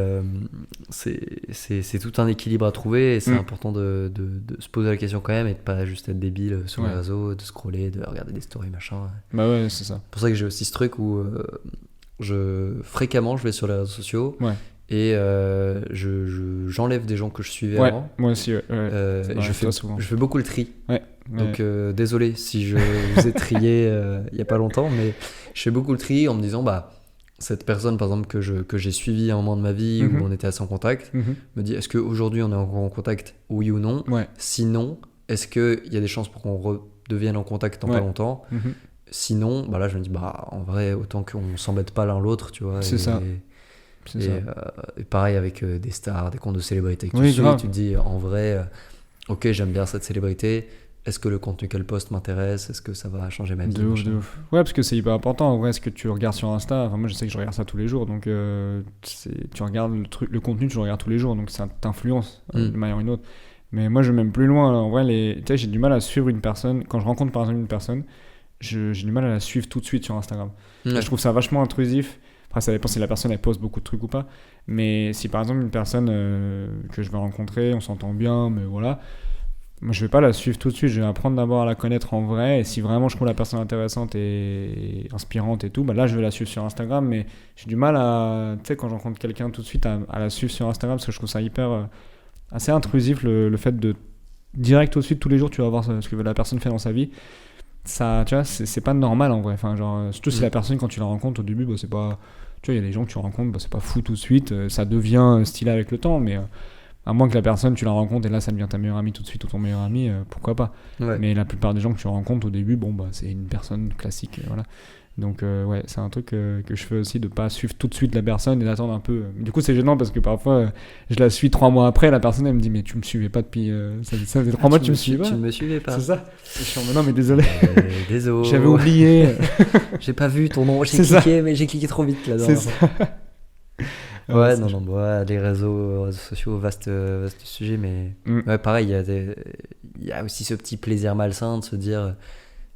tout un équilibre à trouver et c'est important de se poser la question quand même et de pas juste être débile sur les réseaux, de scroller, de regarder des stories, machin. Bah ouais, c'est ça. C'est pour ça que j'ai aussi ce truc où fréquemment je vais sur les réseaux sociaux et j'enlève des gens que je suivais avant. Moi aussi, je fais beaucoup le tri. Donc désolé si je vous ai trié il y a pas longtemps, mais je fais beaucoup le tri en me disant cette personne par exemple que j'ai suivie à un moment de ma vie où on était assez en contact me dit est-ce qu'aujourd'hui on est encore en contact, oui ou non, sinon est-ce qu'il y a des chances pour qu'on redevienne en contact dans pas longtemps, sinon là je me dis en vrai autant qu'on s'embête pas l'un l'autre, tu vois. C'est ça. Et pareil avec des stars, des comptes de célébrités que tu suis, tu te dis en vrai ok j'aime bien cette célébrité, est-ce que le contenu qu'elle poste m'intéresse, est-ce que ça va changer ma vie, de ouf. Ouais, parce que c'est hyper important en vrai, ce que tu regardes sur Insta, enfin moi je sais que je regarde ça tous les jours, donc tu regardes le contenu, tu le regardes tous les jours, donc ça t'influence d'une manière ou d'une autre. Mais moi je vais même plus loin, en vrai tu sais, j'ai du mal à suivre une personne, quand je rencontre par exemple une personne, j'ai du mal à la suivre tout de suite sur Instagram. Je trouve ça vachement intrusif. Après, ça dépend si la personne elle poste beaucoup de trucs ou pas. Mais si par exemple une personne que je vais rencontrer, on s'entend bien, mais voilà, moi je vais pas la suivre tout de suite. Je vais apprendre d'abord à la connaître en vrai. Et si vraiment je trouve la personne intéressante et inspirante et tout, là je vais la suivre sur Instagram. Mais j'ai du mal à, tu sais, quand je rencontre quelqu'un tout de suite, à la suivre sur Instagram parce que je trouve ça assez intrusif le fait de direct tout de suite tous les jours tu vas voir ce que la personne fait dans sa vie. Ça, tu vois, c'est pas normal en vrai. Enfin, genre, surtout si la personne, quand tu la rencontres au début, c'est pas. Tu vois, il y a des gens que tu rencontres, c'est pas fou tout de suite. Ça devient stylé avec le temps, mais à moins que la personne, tu la rencontres et là, ça devient ta meilleure amie tout de suite ou ton meilleur ami, pourquoi pas. Mais la plupart des gens que tu rencontres au début, c'est une personne classique, voilà. Donc, c'est un truc que je fais aussi, de pas suivre tout de suite la personne et d'attendre un peu. Du coup, c'est gênant parce que parfois, je la suis 3 mois après, la personne, elle me dit, mais tu me suivais pas depuis. Ça faisait 3 mois que tu me suivais pas. Tu me suivais pas. C'est ça. Je suis en mode, non, mais désolé. Désolé. J'avais oublié. J'ai pas vu ton nom, j'ai cliqué, mais j'ai cliqué trop vite là-dedans. C'est ça. Les réseaux sociaux, vaste sujet, mais pareil, il y a aussi ce petit plaisir malsain de se dire,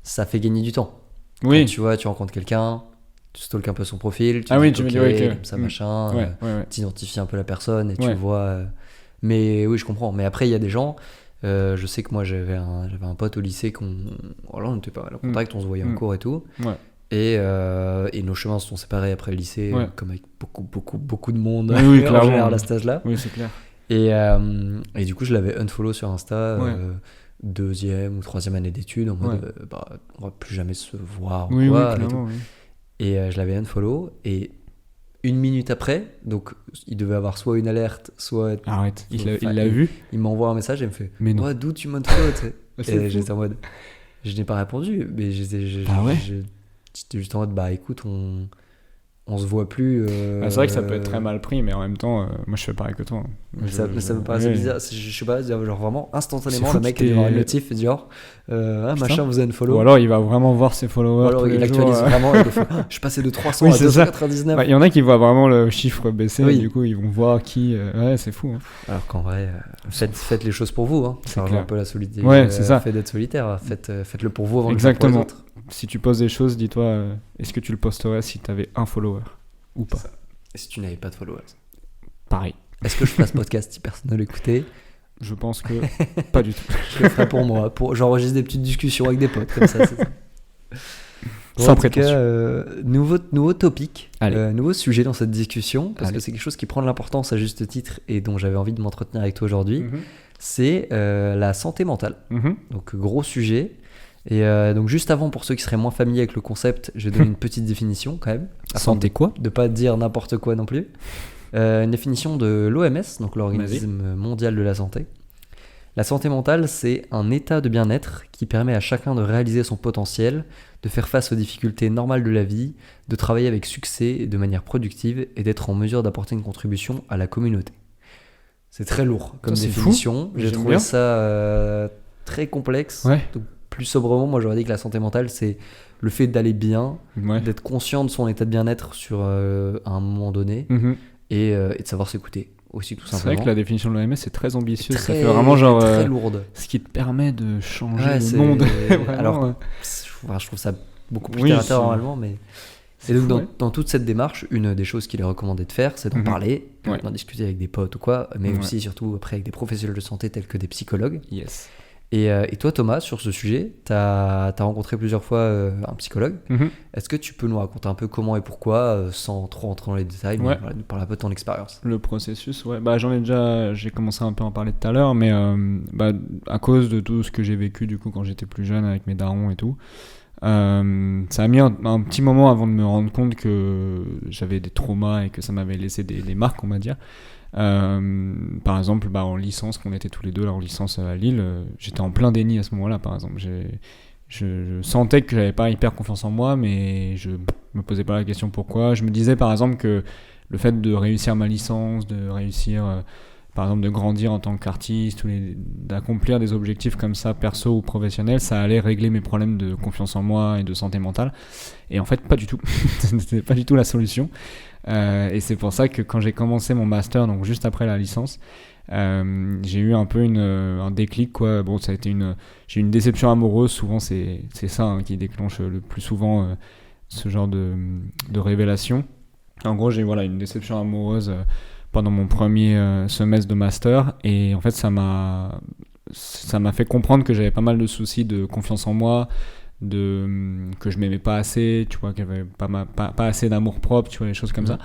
ça fait gagner du temps. Oui. Quand tu vois, tu rencontres quelqu'un, tu stalkes un peu son profil, tu me dis ok, ça machin, t'identifies un peu la personne et tu vois. Mais oui, je comprends. Mais après, il y a des gens. Je sais que moi, j'avais un pote au lycée on était pas mal en contact, on se voyait en cours et tout. Et nos chemins se sont séparés après le lycée, comme avec beaucoup de monde en général à cet âge-là. Oui, c'est clair. Et du coup, je l'avais unfollow sur Insta. 2e ou 3e année d'études en mode on va plus jamais se voir ou quoi et tout. Et je l'avais unfollow et 1 minute après, donc il devait avoir soit une alerte, soit arrête, il l'a vu, il m'envoie un message et il me fait mais non, d'où tu m'unfollow, tu sais. Et j'étais en mode, je n'ai pas répondu, mais j'étais juste en mode écoute, on se voit plus. C'est vrai que ça peut être très mal pris, mais en même temps, moi je fais pareil que toi. Ça me paraît bizarre. Je sais pas, genre vraiment instantanément, le mec il va une notif et dit machin vous unfollow. Ou alors il va vraiment voir ses followers. Ou alors il actualise vraiment. Je suis passé de 300 à 299. Il y en a qui voient vraiment le chiffre baisser, et du coup ils vont voir qui. C'est fou. Alors qu'en vrai, faites les choses pour vous. C'est un peu la solitude. C'est ça. Fait d'être solitaire. Faites-le pour vous avant de le faire pour les autres. Si tu poses des choses, dis-toi, est-ce que tu le posterais si tu avais un follower ou pas? Et si tu n'avais pas de followers? Pareil. Est-ce que je ferais ce podcast si personne ne l'écoutait? Je pense que pas du tout. Je le ferais pour moi. J'enregistre des petites discussions avec des potes comme ça. C'est ça. Sans prétention. Nouveau topic, nouveau sujet dans cette discussion, parce que c'est quelque chose qui prend de l'importance à juste titre et dont j'avais envie de m'entretenir avec toi aujourd'hui. c'est la santé mentale. Donc gros sujet. Et donc juste avant, pour ceux qui seraient moins familiers avec le concept, je vais donner une petite définition quand même. Santé quoi ? De pas dire n'importe quoi non plus. Une définition de l'OMS, donc l'Organisme mondial de la santé. La santé mentale, c'est un état de bien-être qui permet à chacun de réaliser son potentiel, de faire face aux difficultés normales de la vie, de travailler avec succès et de manière productive et d'être en mesure d'apporter une contribution à la communauté. C'est très lourd comme définition. J'ai trouvé ça très complexe. Ouais. Donc, plus sobrement, moi j'aurais dit que la santé mentale, c'est le fait d'aller bien, d'être conscient de son état de bien-être sur un moment donné et de savoir s'écouter. Aussi, tout simplement. C'est vrai que la définition de l'OMS est très ambitieuse, ça fait vraiment genre très lourde. Ce qui te permet de changer le monde. Alors, je trouve ça beaucoup plus terre à terre normalement, mais et donc dans toute cette démarche, une des choses qu'il est recommandé de faire, c'est d'en parler, d'en discuter avec des potes ou quoi, mais aussi surtout après avec des professionnels de santé tels que des psychologues. Yes. Et toi Thomas, sur ce sujet, t'as rencontré plusieurs fois un psychologue. Est-ce que tu peux nous raconter un peu comment et pourquoi, sans trop rentrer dans les détails, mais nous parler un peu de ton expérience? Le processus, j'ai commencé un peu à en parler tout à l'heure, mais à cause de tout ce que j'ai vécu du coup quand j'étais plus jeune avec mes darons et tout, ça a mis un petit moment avant de me rendre compte que j'avais des traumas et que ça m'avait laissé des marques, on va dire. Par exemple, en licence, qu'on était tous les deux là en licence à Lille, j'étais en plein déni à ce moment-là. Par exemple, je sentais que j'avais pas hyper confiance en moi, mais je me posais pas la question pourquoi. Je me disais par exemple que le fait de réussir ma licence, de réussir par exemple de grandir en tant qu'artiste, d'accomplir des objectifs comme ça perso ou professionnels, ça allait régler mes problèmes de confiance en moi et de santé mentale. Et en fait, pas du tout. C'était pas du tout la solution. Et c'est pour ça que quand j'ai commencé mon master, donc juste après la licence, j'ai eu un peu un déclic, quoi. Bon, ça a été j'ai eu une déception amoureuse. Souvent, c'est ça qui déclenche le plus souvent ce genre de révélation. En gros, j'ai une déception amoureuse pendant mon premier semestre de master, et en fait, ça m'a fait comprendre que j'avais pas mal de soucis de confiance en moi, que je m'aimais pas assez, tu vois, qu'il y avait pas assez d'amour propre, tu vois, les choses comme ça.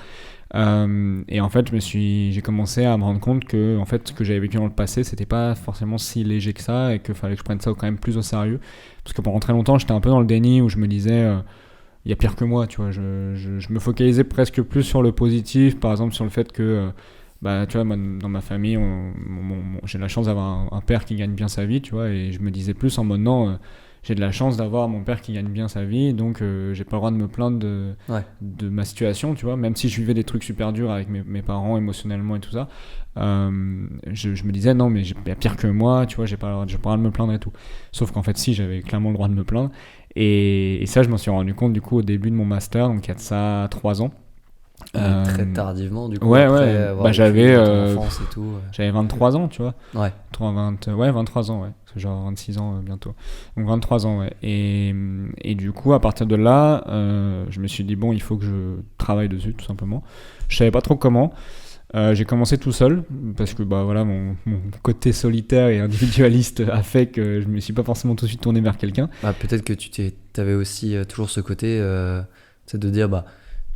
Et en fait, j'ai commencé à me rendre compte que en fait, ce que j'avais vécu dans le passé, c'était pas forcément si léger que ça, et qu'il fallait que je prenne ça quand même plus au sérieux. Parce que pendant très longtemps, j'étais un peu dans le déni où je me disais il y a pire que moi, tu vois. Je me focalisais presque plus sur le positif, par exemple sur le fait que tu vois, moi, dans ma famille, j'ai la chance d'avoir un père qui gagne bien sa vie, tu vois, et je me disais plus en mode non, j'ai de la chance d'avoir mon père qui gagne bien sa vie, donc j'ai pas le droit de me plaindre de ma situation, tu vois, même si je vivais des trucs super durs avec mes parents émotionnellement et tout ça. Je me disais non, mais il y a pire que moi, tu vois, j'ai pas le droit de me plaindre et tout. Sauf qu'en fait, si, j'avais clairement le droit de me plaindre. Et ça, je m'en suis rendu compte du coup au début de mon master, donc il y a de ça 3 ans. Très tardivement, du coup. J'avais 23 ans, tu vois. 23 ans, c'est genre 26 ans bientôt. Donc 23 ans, et du coup, à partir de là, je me suis dit, bon, il faut que je travaille dessus, tout simplement. Je savais pas trop comment. J'ai commencé tout seul, parce que mon côté solitaire et individualiste a fait que je me suis pas forcément tout de suite tourné vers quelqu'un. Peut-être que tu avais aussi toujours ce côté, c'est de dire,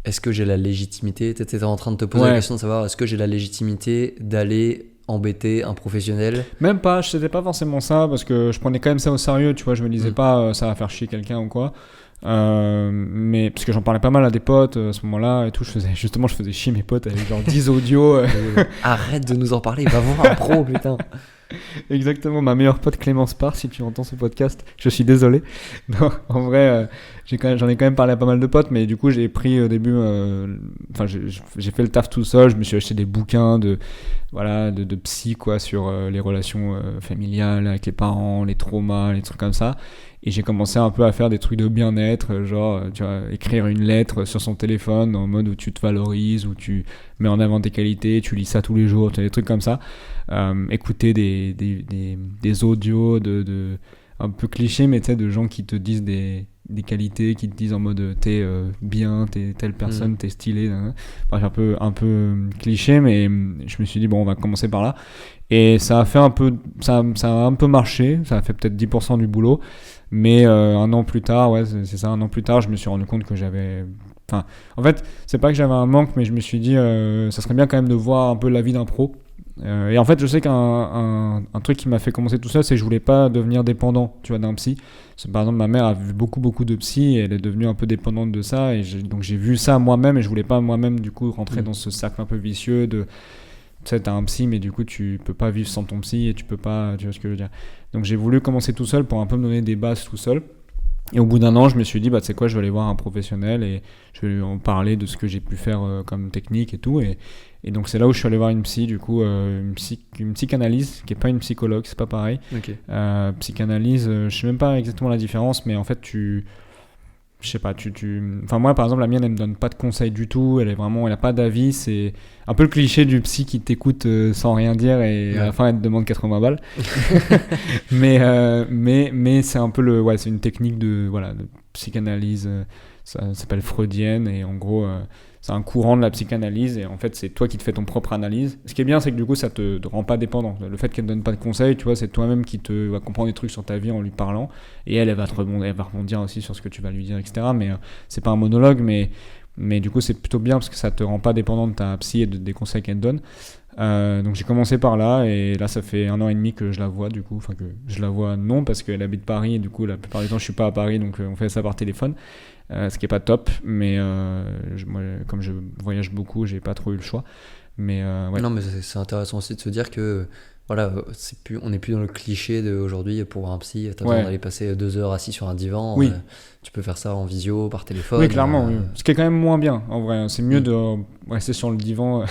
est-ce que j'ai la légitimité, tu étais en train de te poser la question de savoir, est-ce que j'ai la légitimité d'aller embêter un professionnel? Même pas, c'était pas forcément ça, parce que je prenais quand même ça au sérieux, tu vois, je me disais pas ça va faire chier quelqu'un ou quoi. Mais parce que j'en parlais pas mal à des potes à ce moment-là et tout, je faisais chier mes potes avec genre 10 audios. Arrête de nous en parler, va voir un pro, putain. Exactement, ma meilleure pote Clémence Parr, si tu entends ce podcast, je suis désolé. Non, en vrai, j'en ai quand même parlé à pas mal de potes, mais du coup j'ai pris au début, j'ai fait le taf tout seul, je me suis acheté des bouquins de psy, quoi, sur les relations familiales avec les parents, les traumas, les trucs comme ça. Et j'ai commencé un peu à faire des trucs de bien-être, genre, tu vois, écrire une lettre sur son téléphone en mode où tu te valorises, où tu mets en avant tes qualités, tu lis ça tous les jours, tu as des trucs comme ça. Écouter des audios un peu clichés, mais tu sais, de gens qui te disent des qualités, qui te disent en mode t'es bien, t'es telle personne, t'es stylé. Bref, un peu cliché, mais je me suis dit, bon, on va commencer par là. Et ça a fait un peu, ça a un peu marché, ça a fait peut-être 10% du boulot. Mais un an plus tard, c'est ça, un an plus tard, je me suis rendu compte que j'avais... En fait, c'est pas que j'avais un manque, mais je me suis dit, ça serait bien quand même de voir un peu la vie d'un pro. Et en fait, je sais qu'un truc qui m'a fait commencer tout ça, c'est que je voulais pas devenir dépendant, tu vois, d'un psy. Par exemple, ma mère a vu beaucoup de psy et elle est devenue un peu dépendante de ça. Et donc j'ai vu ça moi-même et je voulais pas moi-même du coup rentrer dans ce cercle un peu vicieux de, tu sais, t'as un psy, mais du coup tu peux pas vivre sans ton psy et tu peux pas, tu vois ce que je veux dire. Donc j'ai voulu commencer tout seul pour un peu me donner des bases tout seul. Et au bout d'un an, je me suis dit, bah, tu sais quoi, je vais aller voir un professionnel et je vais lui en parler de ce que j'ai pu faire comme technique et tout. Et donc, c'est là où je suis allé voir une psy, du coup, une psychanalyse, qui n'est pas une psychologue, c'est pas pareil. Ok. Psychanalyse, je sais même pas exactement la différence, mais en fait, je sais pas, enfin, moi, par exemple, la mienne, elle me donne pas de conseils du tout, elle a pas d'avis, c'est un peu le cliché du psy qui t'écoute sans rien dire et à la fin, elle te demande 80 balles. mais c'est un peu c'est une technique de psychanalyse, ça s'appelle freudienne et en gros, c'est un courant de la psychanalyse et en fait, c'est toi qui te fais ton propre analyse. Ce qui est bien, c'est que du coup, ça te rend pas dépendant. Le fait qu'elle te donne pas de conseils, tu vois, c'est toi-même qui te va comprendre des trucs sur ta vie en lui parlant et elle va rebondir aussi sur ce que tu vas lui dire, etc. Mais c'est pas un monologue, mais du coup, c'est plutôt bien parce que ça te rend pas dépendant de ta psy et des conseils qu'elle te donne. Donc j'ai commencé par là et là ça fait 1 an et demi que je la vois du coup, enfin que je la vois non parce qu'elle habite Paris et du coup la plupart du temps je suis pas à Paris donc on fait ça par téléphone, ce qui est pas top mais moi, comme je voyage beaucoup j'ai pas trop eu le choix mais ouais. Non, mais c'est intéressant aussi de se dire que voilà, on n'est plus dans le cliché d'aujourd'hui pour voir un psy, t'as besoin d'aller passer 2 heures assis sur un divan. Oui. Tu peux faire ça en visio, par téléphone. Oui, clairement. Oui. Ce qui est quand même moins bien, en vrai. C'est mieux de rester sur le divan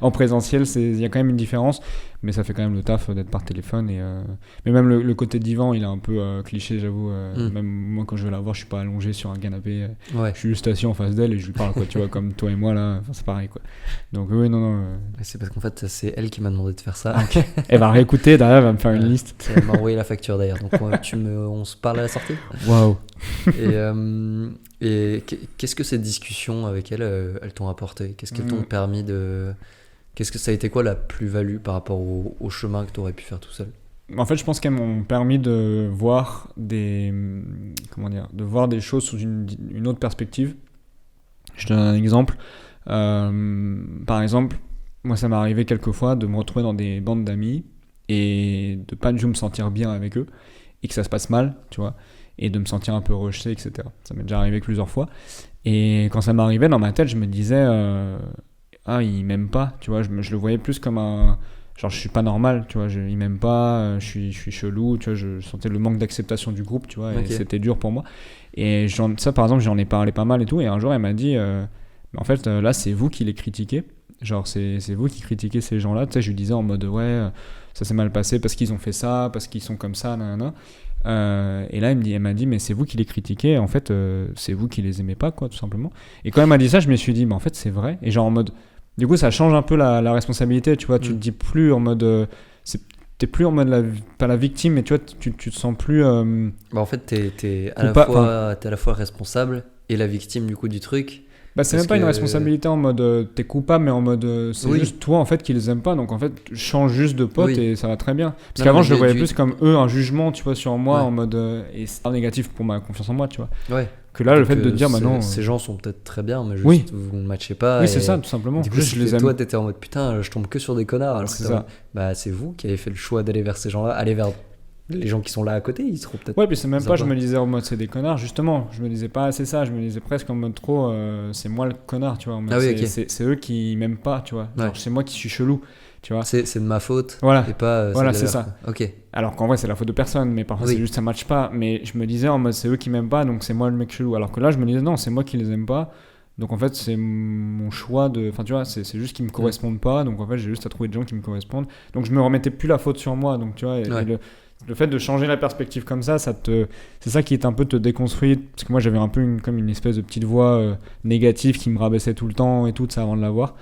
en présentiel. Il y a quand même une différence, mais ça fait quand même le taf d'être par téléphone. Mais même le côté divan, il est un peu cliché, j'avoue. Même moi, quand je vais la voir, je suis pas allongé sur un canapé. Je suis juste assis en face d'elle et je lui parle, quoi, tu vois, comme toi et moi, là. Enfin, c'est pareil, quoi. Donc, oui, non. C'est parce qu'en fait, c'est elle qui m'a demandé de faire ça. Okay. Elle va réécouter, derrière, elle va me faire une liste. Elle m'a envoyé la facture, d'ailleurs. Donc, on se parle à la sortie. Waouh. Et qu'est-ce que ces discussions avec elle, elles t'ont apporté? Qu'est-ce qu'elles t'ont permis de... Qu'est-ce que ça a été quoi la plus-value par rapport au chemin que tu aurais pu faire tout seul? En fait, je pense qu'elles m'ont permis de voir des choses sous une autre perspective. Je te donne un exemple. Par exemple, moi, ça m'est arrivé quelquefois de me retrouver dans des bandes d'amis et de pas du tout me sentir bien avec eux et que ça se passe mal, tu vois, et de me sentir un peu rejeté, etc. Ça m'est déjà arrivé plusieurs fois. Et quand ça m'arrivait, dans ma tête, je me disais il m'aime pas, tu vois, je le voyais plus comme un... Genre, je suis pas normal, tu vois, il m'aime pas, je suis chelou, tu vois, je sentais le manque d'acceptation du groupe, tu vois, et c'était dur pour moi. Et ça, par exemple, j'en ai parlé pas mal et tout, et un jour, elle m'a dit, en fait, là, c'est vous qui les critiquez, genre, c'est vous qui critiquez ces gens-là, tu sais, je lui disais en mode, ça s'est mal passé parce qu'ils ont fait ça, parce qu'ils sont comme ça, nanana. Et là, elle m'a dit, mais c'est vous qui les critiquez, en fait, c'est vous qui les aimez pas, quoi, tout simplement. Et quand elle m'a dit ça, je me suis dit, mais en fait, c'est vrai, et genre en mode... Du coup, ça change un peu la responsabilité, tu vois. Tu te dis plus en mode... t'es plus en mode pas la victime, mais tu vois, tu te sens plus... en fait, t'es à la fois responsable et la victime du coup du truc. C'est même pas une responsabilité en mode t'es coupable, mais en mode c'est juste toi en fait qui les aime pas. Donc en fait, change juste de pote et ça va très bien. Parce qu'avant, je le voyais plus comme eux, un jugement, tu vois, sur moi en mode... et c'est pas négatif pour ma confiance en moi, tu vois. Ouais. Que là, le fait de dire maintenant... Ces gens sont peut-être très bien, mais juste vous ne matchez pas. Oui, c'est ça, tout simplement. Du coup, juste, je les aime. Toi, t'étais en mode putain, je tombe que sur des connards. Alors c'est ça. C'est vous qui avez fait le choix d'aller vers ces gens-là, aller vers les gens qui sont là à côté, ils seront peut-être... Ouais, puis c'est même pas, je me disais en mode c'est des connards, justement. Je me disais pas c'est ça, je me disais presque en mode trop, c'est moi le connard, tu vois. C'est eux qui m'aiment pas, tu vois. Genre, c'est moi qui suis chelou. Tu vois, c'est de ma faute et pas c'est ça. Ok. Alors qu'en vrai c'est la faute de personne, mais parfois c'est juste ça matche pas. Mais je me disais en mode c'est eux qui m'aiment pas, donc c'est moi le mec chelou. Alors que là je me disais non, c'est moi qui les aime pas, donc en fait c'est mon choix de... Enfin tu vois, c'est juste qu'ils me correspondent pas, donc en fait j'ai juste à trouver des gens qui me correspondent. Donc je me remettais plus la faute sur moi, donc tu vois, et le fait de changer la perspective comme ça, c'est ça qui est un peu te déconstruire, parce que moi j'avais un peu comme une espèce de petite voix négative qui me rabaissait tout le temps et tout ça avant de la voir,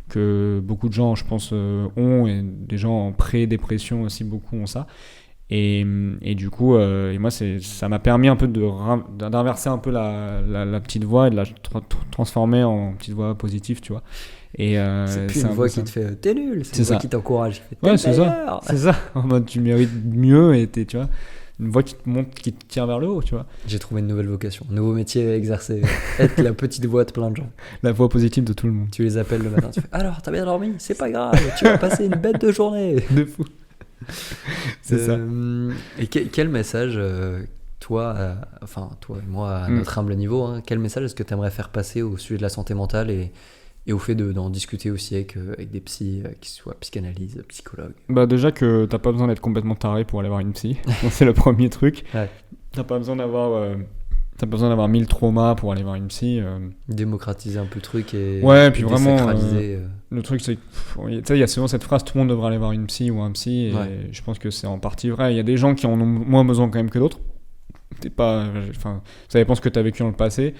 que beaucoup de gens je pense ont, et des gens en pré-dépression aussi beaucoup ont ça, et du coup et moi ça m'a permis un peu d'inverser un peu la petite voix et de la transformer en petite voix positive, tu vois. Et c'est plus une voix qui te fait t'es nul, c'est une voix qui t'encourage, c'est ça, en mode tu mérites mieux, et tu vois, une voix qui te monte, qui te tire vers le haut, tu vois. J'ai trouvé une nouvelle vocation, un nouveau métier à exercer. Être la petite voix de plein de gens. La voix positive de tout le monde. Tu les appelles le matin, tu fais alors, t'as bien dormi? C'est pas grave, tu vas passer une bête de journée. De fou. C'est ça. Et quel message, toi et moi, à notre humble niveau, hein, quel message est-ce que tu aimerais faire passer au sujet de la santé mentale et au fait d'en discuter aussi avec des psys, qui soient psychanalyse, psychologues? Bah déjà que t'as pas besoin d'être complètement taré pour aller voir une psy. C'est le premier truc. Ouais. T'as pas besoin d'avoir 1000 traumas pour aller voir une psy. Démocratiser un peu le truc et puis vraiment désacraliser. Le truc c'est tu sais, il y a souvent cette phrase, tout le monde devrait aller voir une psy ou un psy, et je pense que c'est en partie vrai. Il y a des gens qui en ont moins besoin quand même que d'autres. Ça dépend ce que t'as vécu dans le passé.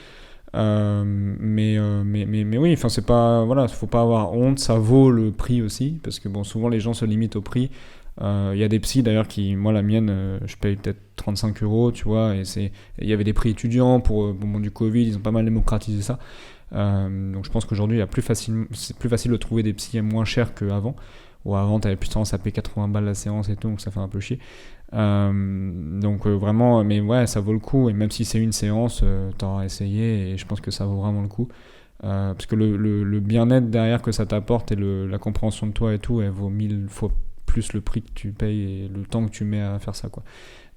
Mais oui, enfin c'est pas, voilà, faut pas avoir honte, ça vaut le prix aussi, parce que bon, souvent les gens se limitent au prix. Il y a des psys d'ailleurs moi la mienne, je paye peut-être 35 €, tu vois, et il y avait des prix étudiants pour au moment du Covid, ils ont pas mal démocratisé ça. Donc je pense qu'aujourd'hui c'est plus facile de trouver des psys moins chers qu'avant. Ou avant t'avais plus tendance à payer 80 balles la séance et tout, donc ça fait un peu chier. Vraiment, mais ouais, ça vaut le coup, et même si c'est une séance, t'auras essayé, et je pense que ça vaut vraiment le coup, parce que le bien-être derrière que ça t'apporte et la compréhension de toi et tout, elle vaut 1000 fois plus le prix que tu payes et le temps que tu mets à faire ça, quoi.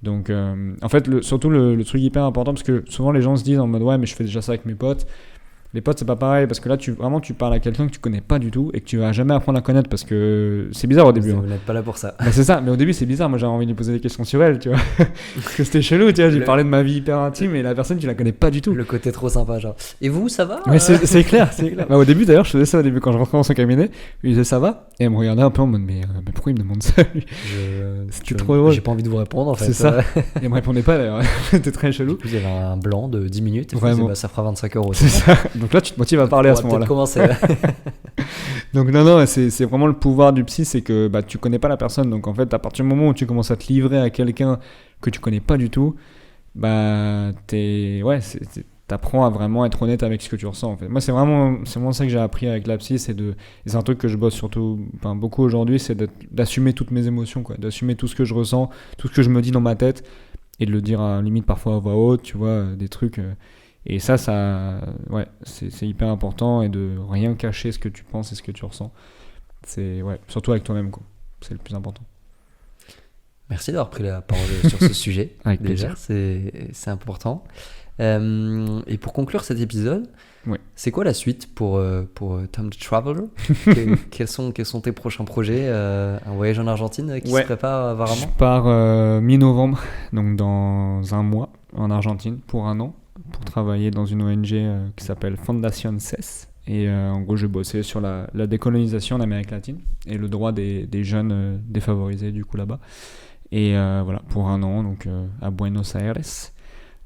Donc en fait surtout le truc hyper important, parce que souvent les gens se disent en mode ouais mais je fais déjà ça avec mes potes. Les potes, c'est pas pareil, parce que là, tu parles à quelqu'un que tu connais pas du tout et que tu vas jamais apprendre à connaître, parce que c'est bizarre au début. Vous n'êtes pas là pour ça. Bah, c'est ça, mais au début, c'est bizarre. Moi, j'avais envie de lui poser des questions sur elle, tu vois. Parce que c'était chelou, tu vois. J'ai parlé de ma vie hyper intime et la personne, tu la connais pas du tout. Le côté trop sympa, genre. Et vous, ça va? Mais c'est clair, c'est clair. Bah, au début, d'ailleurs, je faisais ça au début quand je rentrais dans son cabinet. Je lui disais ça va? Et elle me regardait un peu en mode, mais pourquoi il me demande ça, lui? C'était trop drôle. J'ai pas envie de vous répondre, en fait. C'est ça. Et elle me répondait pas, d'ailleurs. C'était très chelou. Puis il y avait un blanc de 10 minutes. Et vraiment. Bah, ça fera 25 €. C'est ça. Donc là, tu te motives à parler à ce moment-là. Commencer. Donc non, c'est vraiment le pouvoir du psy, c'est que tu connais pas la personne, donc en fait à partir du moment où tu commences à te livrer à quelqu'un que tu connais pas du tout, t'apprends à vraiment être honnête avec ce que tu ressens, en fait. Moi c'est vraiment ça que j'ai appris avec la psy, et c'est un truc que je bosse surtout beaucoup aujourd'hui, c'est d'assumer toutes mes émotions, quoi, d'assumer tout ce que je ressens, tout ce que je me dis dans ma tête, et de le dire à limite parfois à voix haute, tu vois, des trucs. Et ça c'est hyper important, et de rien cacher ce que tu penses et ce que tu ressens. C'est surtout avec toi-même, quoi. C'est le plus important. Merci d'avoir pris la parole sur ce sujet. Avec déjà, plaisir. c'est important. Et pour conclure cet épisode, c'est quoi la suite pour Tom the Traveler? quels sont tes prochains projets? Un voyage en Argentine qui se prépare apparemment? Je pars mi-novembre, donc dans un mois, en Argentine pour un an, pour travailler dans une ONG qui s'appelle Fundación CES. Et en gros, je bossais sur la décolonisation en Amérique latine et le droit des jeunes défavorisés, du coup, là-bas. Et voilà, pour un an, donc à Buenos Aires.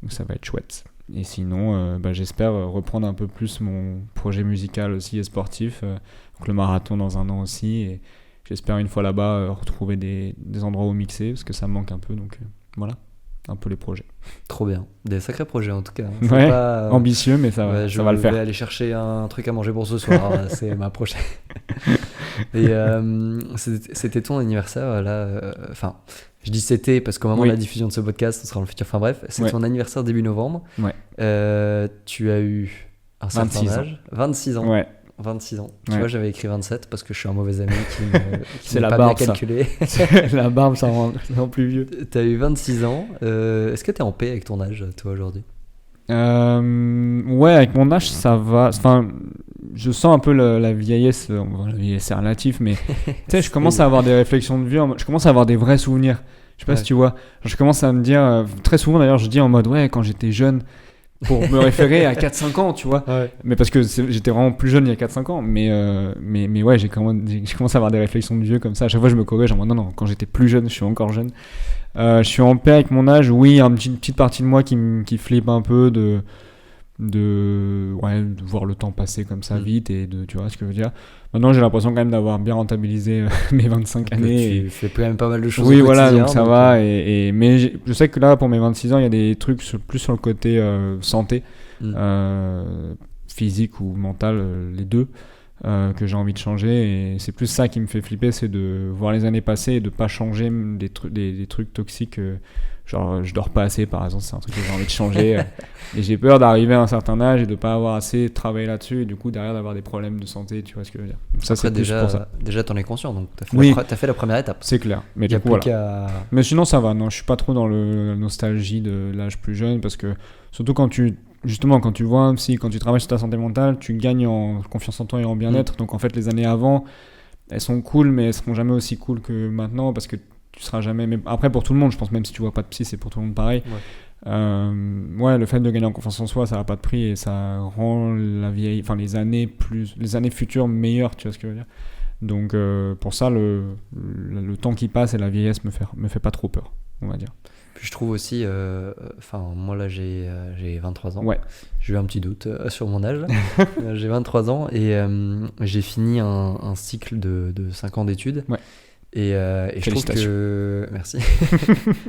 Donc ça va être chouette. Et sinon, j'espère reprendre un peu plus mon projet musical aussi et sportif. Donc le marathon dans un an aussi. Et j'espère une fois là-bas retrouver des endroits où mixer, parce que ça me manque un peu. Donc voilà. Un peu les projets. Trop bien. Des sacrés projets en tout cas. Ouais, pas, ambitieux, mais ça va le faire. Je vais aller chercher un truc à manger pour ce soir. C'est ma prochaine. Et c'était ton anniversaire là. Enfin, je dis c'était parce qu'au moment de la diffusion de ce podcast, ce sera dans le futur. Enfin bref, c'est ton anniversaire début novembre. Ouais. Tu as eu un certain âge. 26 ans. Ouais. 26 ans. Tu vois, j'avais écrit 27 parce que je suis un mauvais ami qui c'est la pas barbe, bien calculé. La barbe, ça rend plus vieux. T'as eu 26 ans. Est-ce que t'es en paix avec ton âge, toi, aujourd'hui? Ouais, avec mon âge, ça va. Enfin, je sens un peu la vieillesse. La vieillesse, c'est relatif, mais tu sais, je commence à avoir des réflexions de vieux. Je commence à avoir des vrais souvenirs. Je sais pas si tu vois. Je commence à me dire, très souvent d'ailleurs, je dis en mode, quand j'étais jeune, pour me référer à 4-5 ans, tu vois. Ouais. Mais parce que j'étais vraiment plus jeune il y a 4-5 ans. Mais ouais, j'ai commencé à avoir des réflexions de vieux comme ça. À chaque fois, je me corrige en mode non, quand j'étais plus jeune, je suis encore jeune. Je suis en paix avec mon âge. Oui, une petite partie de moi qui flippe un peu de voir le temps passer comme ça vite, et tu vois ce que je veux dire. Maintenant, j'ai l'impression quand même d'avoir bien rentabilisé mes 25 années. Tu fais quand même pas mal de choses. Oui, voilà, donc ça va. Mais je sais que là, pour mes 26 ans, il y a des trucs plus sur le côté santé, physique ou mental, les deux, que j'ai envie de changer. Et c'est plus ça qui me fait flipper, c'est de voir les années passer et de pas changer des trucs toxiques Genre, je dors pas assez, par exemple, c'est un truc que j'ai envie de changer. Et j'ai peur d'arriver à un certain âge et de pas avoir assez travaillé là-dessus et du coup, derrière, d'avoir des problèmes de santé, tu vois ce que je veux dire. Ça, Après, c'est plus pour ça. déjà, t'en es conscient, donc t'as fait la première étape. C'est clair. Mais Il y a du coup, plus voilà. qu'à... Mais sinon, ça va. Non, je suis pas trop dans la nostalgie de l'âge plus jeune parce que, surtout quand tu vois un psy, quand tu travailles sur ta santé mentale, tu gagnes en confiance en toi et en bien-être. Donc, en fait, les années avant, elles sont cool, mais elles seront jamais aussi cool que maintenant parce que tu seras jamais. Mais après, pour tout le monde, je pense, même si tu vois pas de psy, c'est pour tout le monde pareil. Le fait de gagner en confiance en soi, ça n'a pas de prix et ça rend les années futures meilleures, tu vois ce que je veux dire. Donc pour ça, le temps qui passe et la vieillesse me fait pas trop peur, on va dire. Puis je trouve aussi, moi là j'ai 23 ans. Ouais. J'ai eu un petit doute sur mon âge. J'ai 23 ans et j'ai fini un cycle de 5 ans d'études. Ouais. Et je trouve que... Merci.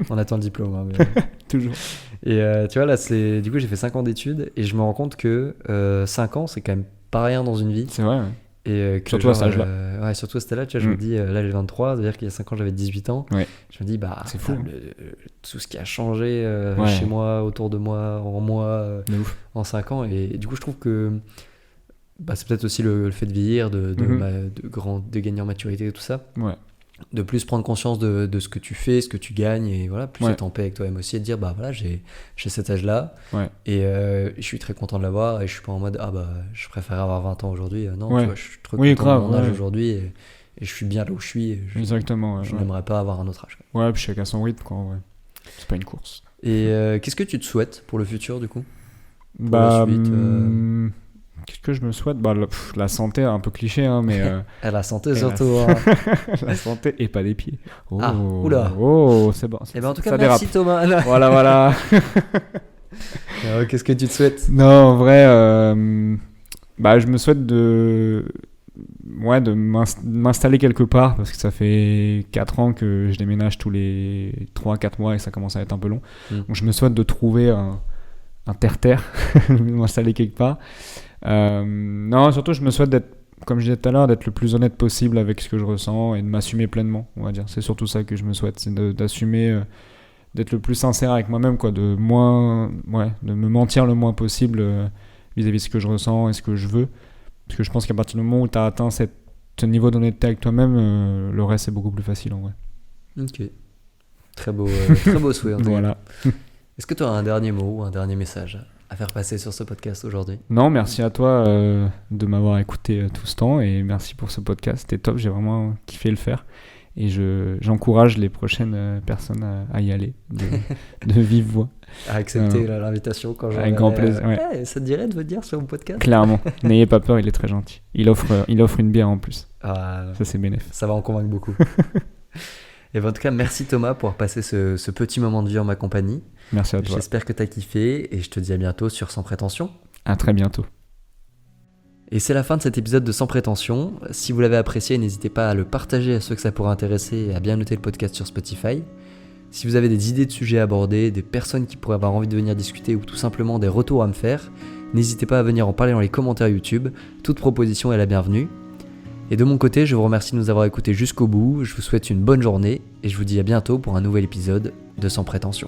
On attend le diplôme. Hein, mais... Toujours. Et tu vois, là, du coup, j'ai fait 5 ans d'études et je me rends compte que 5 ans, c'est quand même pas rien dans une vie. C'est vrai, ouais. Et surtout à cet âge-là. Surtout à cet âge-là, tu vois, je me dis, là, j'ai 23, c'est-à-dire qu'il y a 5 ans, j'avais 18 ans. Ouais. Je me dis, c'est fou. Tout ce qui a changé chez moi, autour de moi, en moi, en 5 ans. Et du coup, je trouve que c'est peut-être aussi le fait de vieillir, de gagner en maturité et tout ça. Ouais. De plus prendre conscience de ce que tu fais, ce que tu gagnes, et voilà, plus être en paix avec toi-même aussi, et te dire, j'ai cet âge-là, et je suis très content de l'avoir, et je suis pas en mode, je préfère avoir 20 ans aujourd'hui, non, tu vois, je suis trop content de mon âge aujourd'hui, et je suis bien là où je suis, et exactement, je n'aimerais pas avoir un autre âge. Ouais, puis chacun son rythme, quoi, ouais. C'est pas une course. Et qu'est-ce que tu te souhaites pour le futur, du coup? Pour la suite, qu'est-ce que je me souhaite ? La santé, un peu cliché, hein, mais... la santé, surtout. La santé et pas des pieds. Oh, oula. Oh, c'est bon. En tout cas, merci Thomas. Voilà. Qu'est-ce que tu te souhaites ? Non, en vrai, je me souhaite de m'installer quelque part, parce que ça fait 4 ans que je déménage tous les 3-4 mois et ça commence à être un peu long. Donc je me souhaite de trouver un terre-terre, m'installer quelque part. Non, surtout je me souhaite d'être, comme je disais tout à l'heure, d'être le plus honnête possible avec ce que je ressens et de m'assumer pleinement, on va dire. C'est surtout ça que je me souhaite, c'est d'assumer, d'être le plus sincère avec moi-même, quoi, de me mentir le moins possible vis-à-vis de ce que je ressens et ce que je veux. Parce que je pense qu'à partir du moment où tu as atteint ce niveau d'honnêteté avec toi-même, le reste c'est beaucoup plus facile en vrai. Ok. Très beau souhait. Voilà. Est-ce que tu as un dernier mot ou un dernier message à faire passer sur ce podcast aujourd'hui ? Non, merci à toi de m'avoir écouté tout ce temps et merci pour ce podcast, c'était top, j'ai vraiment kiffé le faire et j'encourage les prochaines personnes à y aller de vive voix. À accepter l'invitation quand je... Avec grand plaisir. Ça te dirait de venir sur mon podcast ? Clairement, n'ayez pas peur, il est très gentil. Il offre une bière en plus. Ça c'est bénéf. Ça va en convaincre beaucoup. Et en tout cas, merci Thomas pour passer ce petit moment de vie en ma compagnie. Merci à toi. J'espère que tu as kiffé et je te dis à bientôt sur Sans Prétention. À très bientôt. Et c'est la fin de cet épisode de Sans Prétention. Si vous l'avez apprécié, n'hésitez pas à le partager à ceux que ça pourrait intéresser et à bien noter le podcast sur Spotify. Si vous avez des idées de sujets à aborder, des personnes qui pourraient avoir envie de venir discuter ou tout simplement des retours à me faire, n'hésitez pas à venir en parler dans les commentaires YouTube. Toute proposition est la bienvenue. Et de mon côté, je vous remercie de nous avoir écoutés jusqu'au bout, je vous souhaite une bonne journée et je vous dis à bientôt pour un nouvel épisode de Sans Prétention.